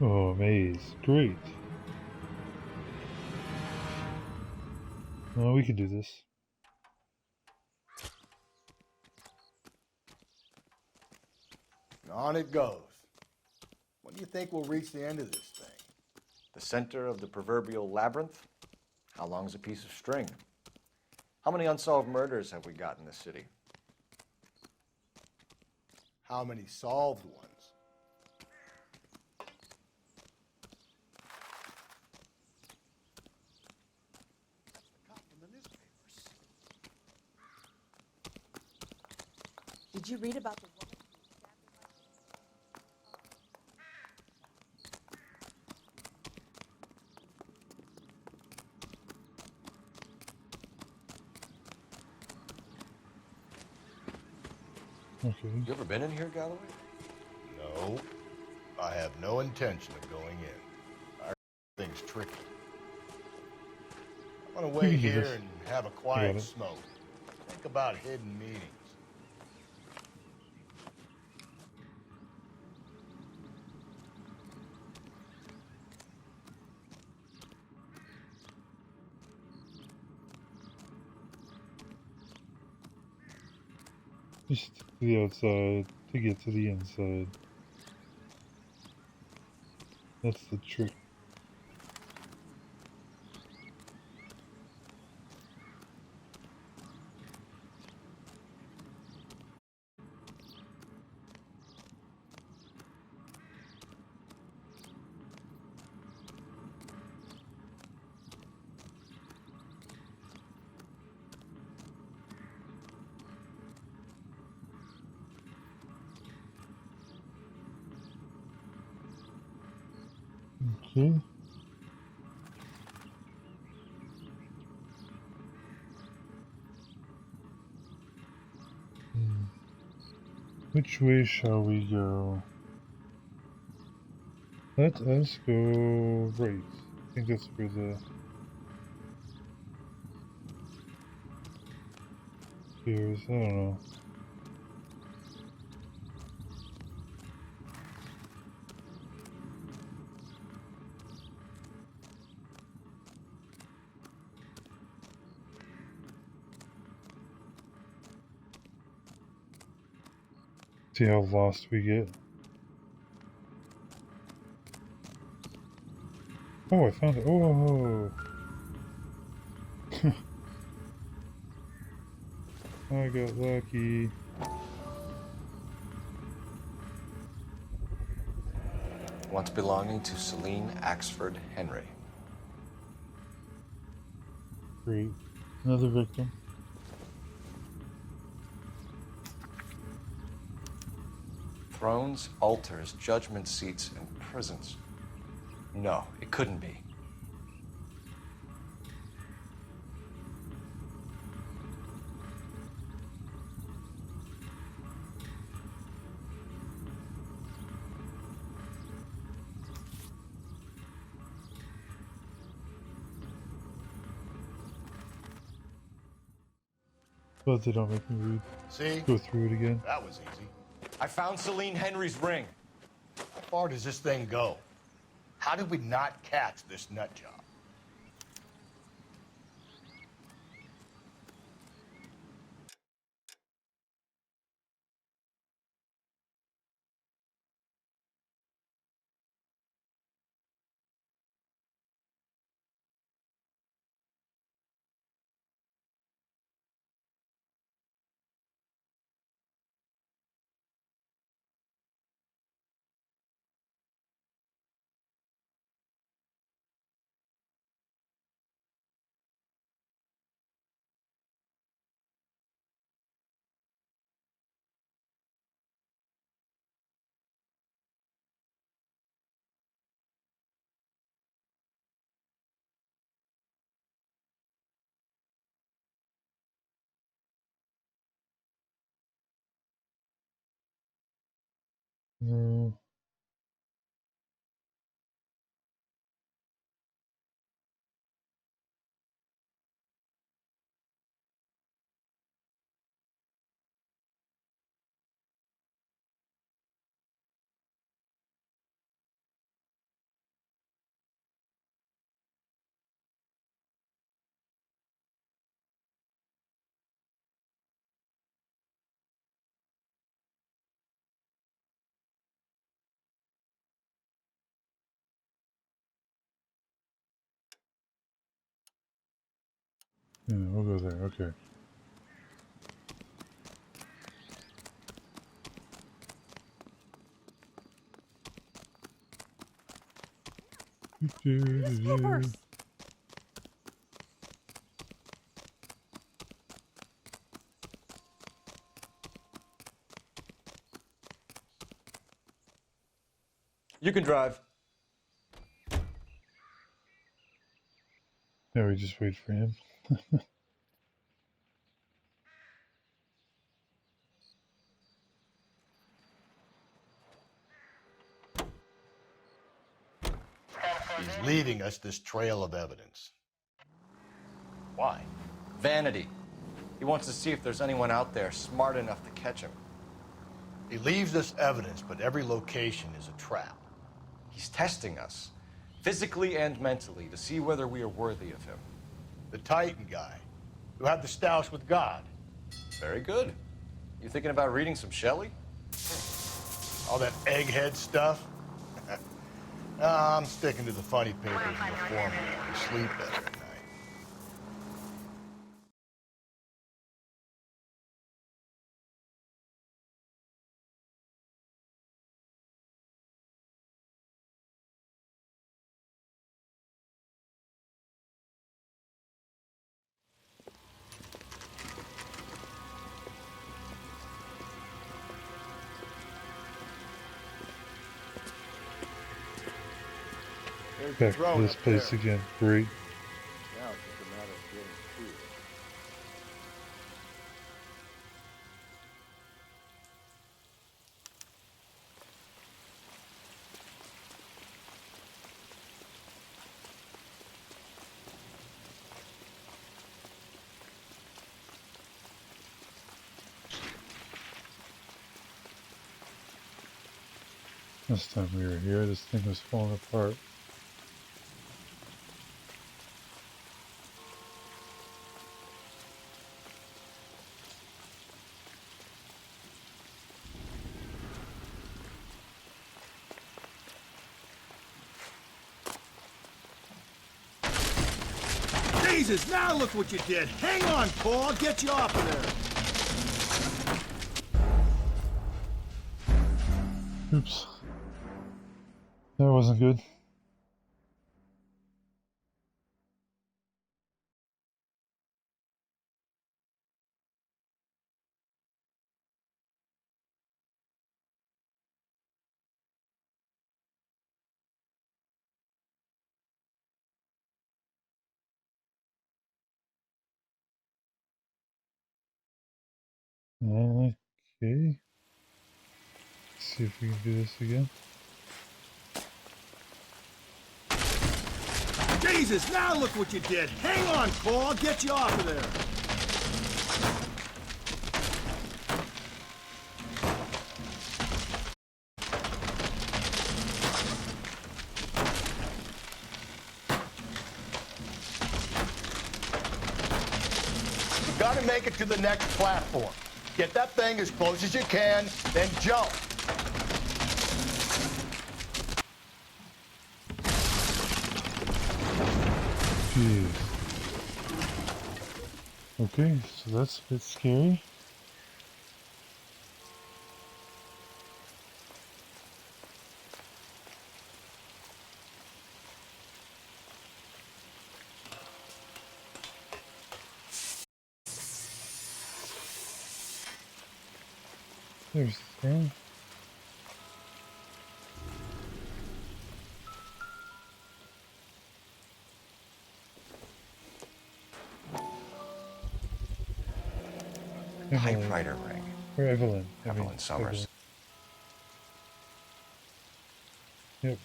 Speaker 1: Oh, maze. Great. Well, we can do this.
Speaker 7: And on it goes. When do you think we'll reach the end of this thing?
Speaker 3: The center of the proverbial labyrinth? How long's a piece of string? How many unsolved murders have we got in this city?
Speaker 7: How many solved ones?
Speaker 22: Did you read about the woman?
Speaker 1: Okay.
Speaker 6: You ever been in here, Galloway?
Speaker 17: No, I have no intention of going in. Our thing's tricky. I want to
Speaker 1: We
Speaker 17: wait
Speaker 1: can do
Speaker 17: here
Speaker 1: this.
Speaker 17: and have a
Speaker 1: I got
Speaker 17: quiet
Speaker 1: it.
Speaker 17: smoke. Think about hidden meetings.
Speaker 1: Just to the outside to get to the inside. That's the trick. Okay. Which way shall we go? Let us go right. I think that's where the stairs. I don't know. See how lost we get. Oh, I found it. Oh! I got lucky.
Speaker 3: Once belonging to Celine Axford Henry.
Speaker 1: Great. Another victim.
Speaker 3: Thrones, altars, judgment seats, and prisons. No, it couldn't be.
Speaker 1: But they don't make me read.
Speaker 17: See?
Speaker 1: Go through it again.
Speaker 17: That was easy.
Speaker 3: I found Celine Henry's ring.
Speaker 17: How far does this thing go? How did we not catch this nut job?
Speaker 1: No. Yeah, we'll go there. Okay.
Speaker 5: Newspapers!
Speaker 3: You can drive.
Speaker 1: Now we just wait for him.
Speaker 17: leaving us this trail of evidence. Why?
Speaker 3: Vanity. He wants to see if there's anyone out there smart enough to catch him.
Speaker 17: He leaves us evidence, but every location is a trap.
Speaker 3: He's testing us, physically and mentally, to see whether we are worthy of him.
Speaker 17: The Titan guy, who had the stoush with God.
Speaker 3: Very good. You thinking about reading some Shelley?
Speaker 17: All that egghead stuff? I'm sticking to the funny papers and the formula to sleep better at night.
Speaker 1: Back to this place again. Great.
Speaker 17: Now it's just a matter of getting to it.
Speaker 1: Last time we were here, this thing was falling apart.
Speaker 7: Jesus, now look what you did. Hang on, Paul. I'll get you off of there.
Speaker 1: Oops. That wasn't good. Okay. Let's see if we can do this again.
Speaker 7: Jesus, now look what you did. Hang on, Paul. I'll get you off of there.
Speaker 17: You gotta make it to the next platform. Get that thing as close as you can, then jump.
Speaker 1: Jeez. Okay, so that's a bit scary. There's the thing.
Speaker 3: Typewriter ring.
Speaker 1: Or Evelyn.
Speaker 3: Evelyn Summers.
Speaker 1: Yep.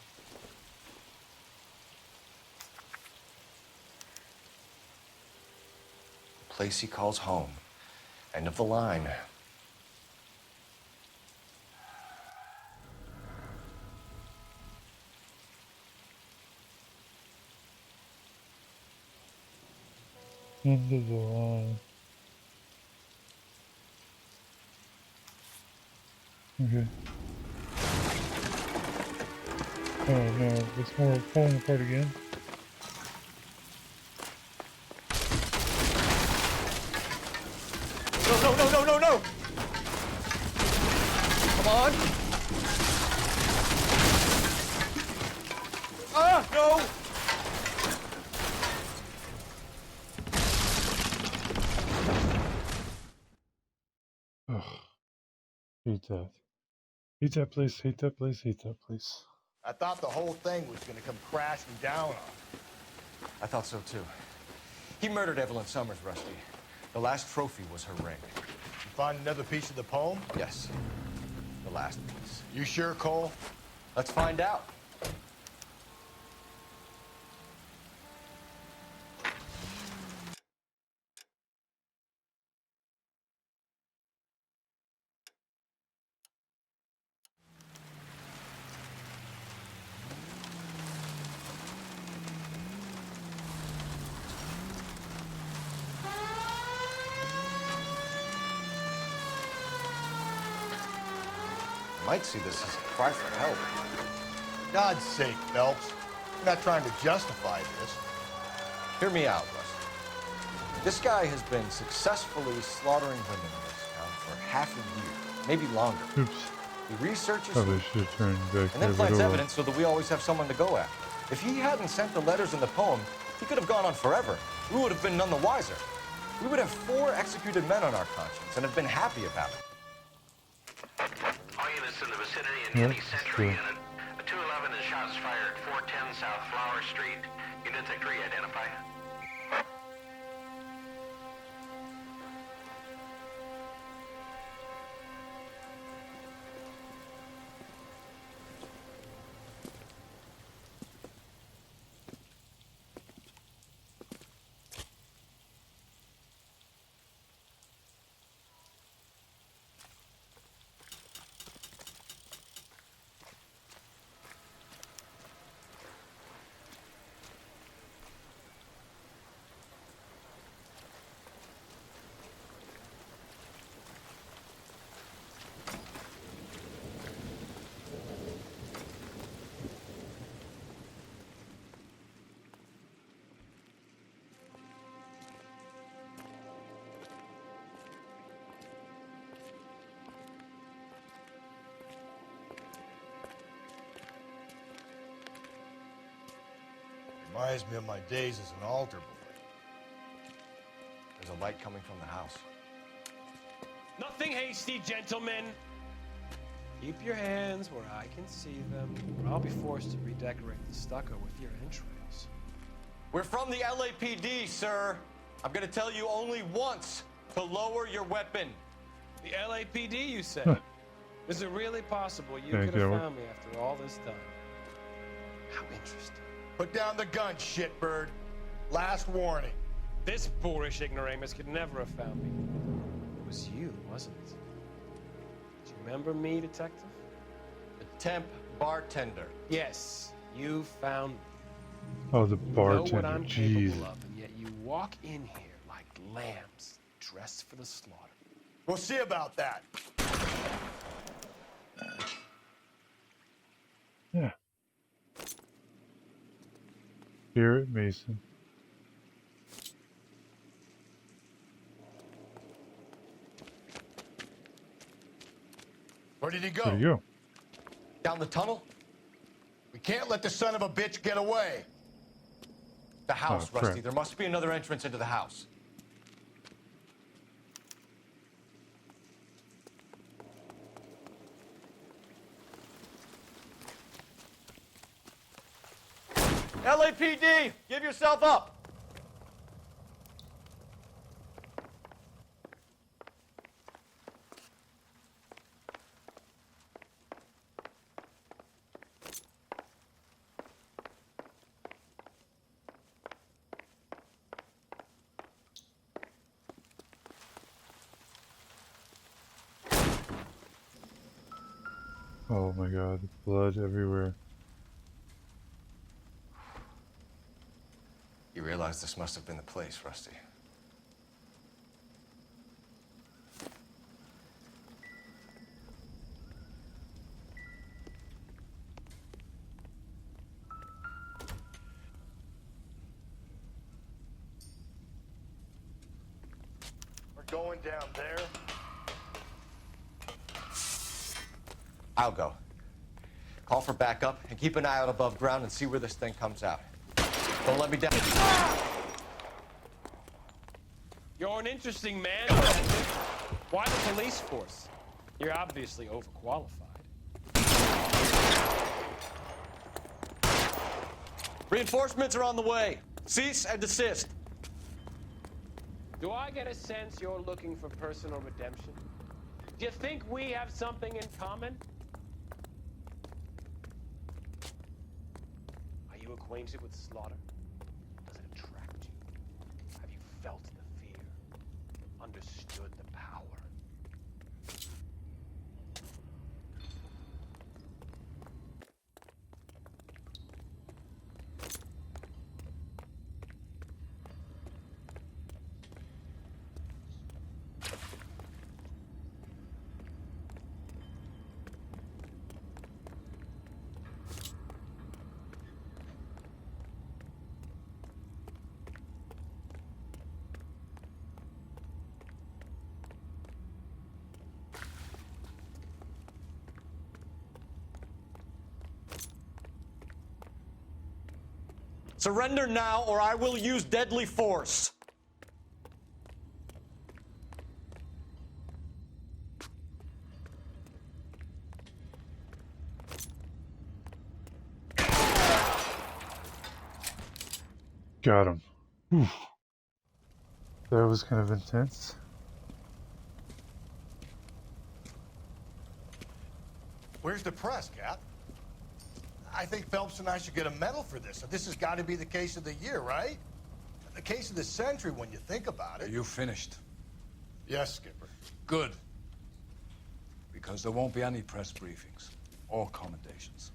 Speaker 3: Place he calls home. End of the line.
Speaker 1: End of the line. Okay. Oh no, it's more falling apart again.
Speaker 3: No! Come on! Ah, no!
Speaker 1: Ugh. Hate that. Hate that place, hate that place, hate that place.
Speaker 17: I thought the whole thing was gonna come crashing down on us.
Speaker 3: I thought so too. He murdered Evelyn Summers, Rusty. The last trophy was her ring.
Speaker 17: You find another piece of the poem?
Speaker 3: Yes. The last piece.
Speaker 17: You sure, Cole?
Speaker 3: Let's find out. might see this as a cry for help.
Speaker 17: For God's sake, Phelps. I'm not trying to justify this.
Speaker 3: Hear me out, Rusty. This guy has been successfully slaughtering women in this town for half a year, maybe longer.
Speaker 1: Oops.
Speaker 3: He researches
Speaker 1: Probably should have turned back
Speaker 3: and
Speaker 1: there,
Speaker 3: then
Speaker 1: but
Speaker 3: plants
Speaker 1: oh well.
Speaker 3: evidence so that we always have someone to go after. If he hadn't sent the letters in the poem, he could have gone on forever. We would have been none the wiser. We would have 4 executed men on our conscience and have been happy about it.
Speaker 13: All units in the vicinity in
Speaker 1: Yeah,
Speaker 13: any
Speaker 1: that's
Speaker 13: Century
Speaker 1: true.
Speaker 13: unit. A 211 is shots fired at 410 South Flower Street. Units at 3 identify.
Speaker 17: Reminds me of my days as an altar boy.
Speaker 3: There's a light coming from the house.
Speaker 9: Nothing hasty, gentlemen. Keep your hands where I can see them, or I'll be forced to redecorate the stucco with your entrails.
Speaker 3: We're from the LAPD, sir. I'm gonna tell you only once to lower your weapon.
Speaker 9: The LAPD, you say? Is it really possible you
Speaker 1: Thank
Speaker 9: could have
Speaker 1: you.
Speaker 9: found me after all this time? How interesting.
Speaker 17: Put down the gun, shitbird. Last warning.
Speaker 9: This boorish ignoramus could never have found me. It was you, wasn't it? Do you remember me, detective?
Speaker 3: The temp bartender.
Speaker 9: Yes, you found me.
Speaker 1: Oh, the
Speaker 9: You know what
Speaker 1: bartender.
Speaker 9: I'm
Speaker 1: Jeez.
Speaker 9: capable of, and yet you walk in here like lambs dressed for the slaughter.
Speaker 17: We'll see about that.
Speaker 1: Yeah. Spirit Mason.
Speaker 17: Where did he go?
Speaker 1: Where'd he go?
Speaker 3: Down the tunnel?
Speaker 17: We can't let the son of a bitch get away.
Speaker 3: The house,
Speaker 1: Oh,
Speaker 3: Rusty.
Speaker 1: crap.
Speaker 3: There must be another entrance into the house. LAPD, give yourself up.
Speaker 1: Oh my god, blood everywhere.
Speaker 3: You realize this must have been the place, Rusty.
Speaker 17: We're going down there.
Speaker 3: I'll go. Call for backup and keep an eye out above ground and see where this thing comes out. Don't let me down.
Speaker 9: You're an interesting man. Why the police force? You're obviously overqualified.
Speaker 3: Reinforcements are on the way. Cease and desist.
Speaker 9: Do I get a sense you're looking for personal redemption? Do you think we have something in common? Are you acquainted with slaughter? Does it attract you? Have you felt the fear? Understood the power?
Speaker 4: Surrender now, or I will use deadly force.
Speaker 1: Got him. Whew. That was kind of intense.
Speaker 17: Where's the press, Cap? I think Phelps and I should get a medal for this. This has got to be the case of the year, right? The case of the century when you think about it.
Speaker 2: Are you finished?
Speaker 17: Yes, Skipper.
Speaker 2: Good. Because there won't be any press briefings or commendations.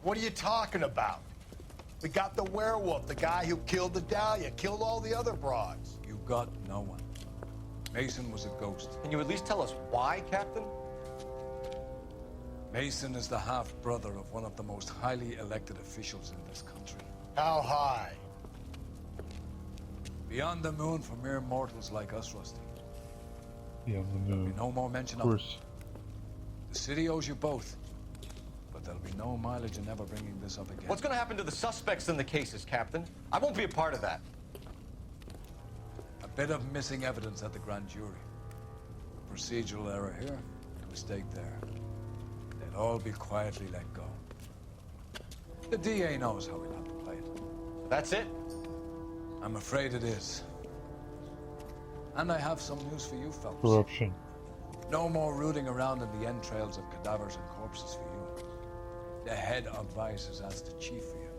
Speaker 17: What are you talking about? We got the werewolf, the guy who killed the Dahlia, killed all the other broads.
Speaker 2: You got no one. Mason was a ghost.
Speaker 3: Can you at least tell us why, Captain?
Speaker 2: Mason is the half-brother of one of the most highly elected officials in this country.
Speaker 17: How high?
Speaker 2: Beyond the moon for mere mortals like us, Rusty.
Speaker 1: Beyond the moon.
Speaker 2: No more mention of it. The city owes you both. But there'll be no mileage in ever bringing this up again.
Speaker 3: What's going to happen to the suspects in the cases, Captain? I won't be a part of that.
Speaker 2: A bit of missing evidence at the grand jury. A procedural error here, a mistake there. They'll all be quietly let go. The DA knows how we'll have to play it.
Speaker 3: That's it?
Speaker 2: I'm afraid it is. And I have some news for you, fellas.
Speaker 1: Corruption.
Speaker 2: No more rooting around in the entrails of cadavers and corpses for you. The head of Vice has asked the chief for you.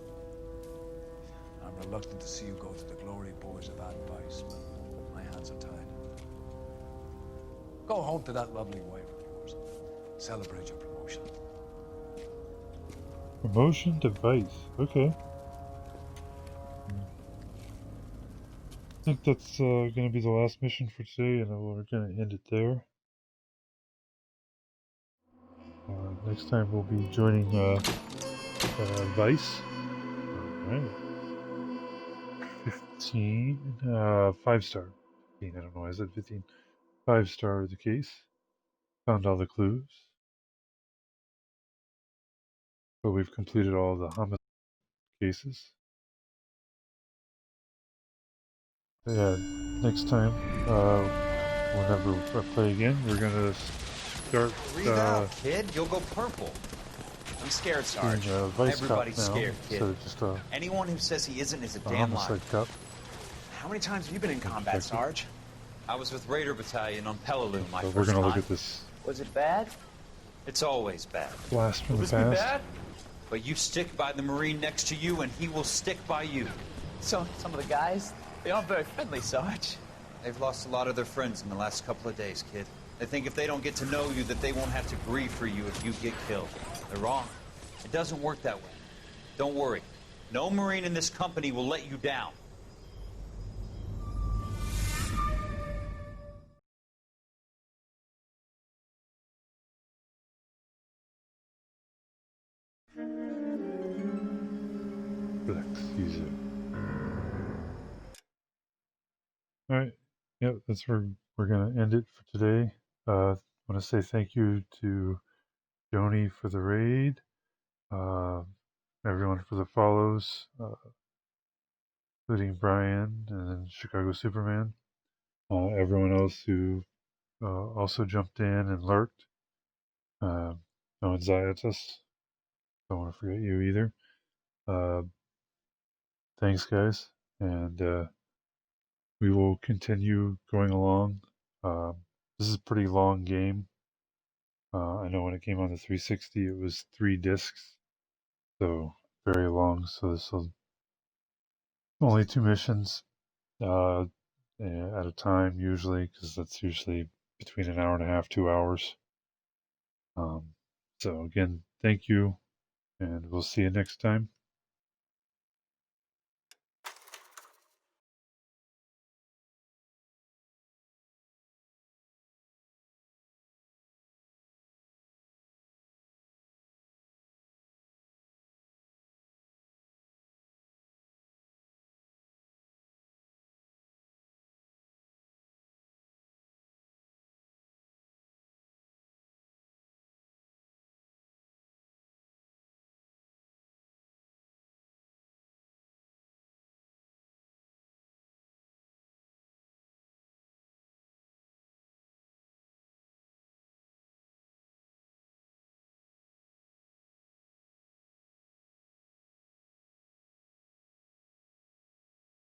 Speaker 2: I'm reluctant to see you go to the glory boys of Vice, but my hands are tied. Go home to that lovely wife of yours. Celebrate your promotion.
Speaker 1: Promotion device. Okay. I think that's going to be the last mission for today, and we're going to end it there. Next time we'll be joining Vice. Alright. 15. 5-star. 15. I don't know why I said 15. 5-star the case. Found all the clues. But we've completed all the homicide cases. Yeah, next time, whenever I play again, we're gonna start.
Speaker 18: Breathe out, kid. You'll go purple. I'm scared, Sarge.
Speaker 1: Vice
Speaker 18: Everybody's
Speaker 1: Cop now,
Speaker 18: scared, kid.
Speaker 1: instead of just
Speaker 18: Anyone who says he isn't is a
Speaker 1: a
Speaker 18: damn liar.
Speaker 1: homicide cop.
Speaker 18: How many times have you been in combat, Sarge? I was with Raider Battalion on Peleliu my
Speaker 1: So
Speaker 18: first
Speaker 1: we're gonna look
Speaker 18: time.
Speaker 1: at this
Speaker 18: Was it bad? It's always bad.
Speaker 1: blast from
Speaker 18: Will
Speaker 1: the
Speaker 18: this be
Speaker 1: past.
Speaker 18: bad? But you stick by the Marine next to you, and he will stick by you.
Speaker 19: So, some of the guys, they aren't very friendly, Sarge.
Speaker 18: They've lost a lot of their friends in the last couple of days, kid. They think if they don't get to know you, that they won't have to grieve for you if you get killed. They're wrong. It doesn't work that way. Don't worry. No Marine in this company will let you down.
Speaker 1: Black Caesar. Alright, yep, that's where we're gonna end it for today. I want to say thank you to Joni for the raid, everyone for the follows, including Brian and then Chicago Superman, everyone else who also jumped in and lurked. No Zayatus, don't want to forget you either. Thanks, guys, and we will continue going along. This is a pretty long game. I know when it came on the 360, it was 3 discs, so very long. So this will only 2 missions at a time, usually, because that's usually between an hour and a half, 2 hours. So again, thank you, and we'll see you next time.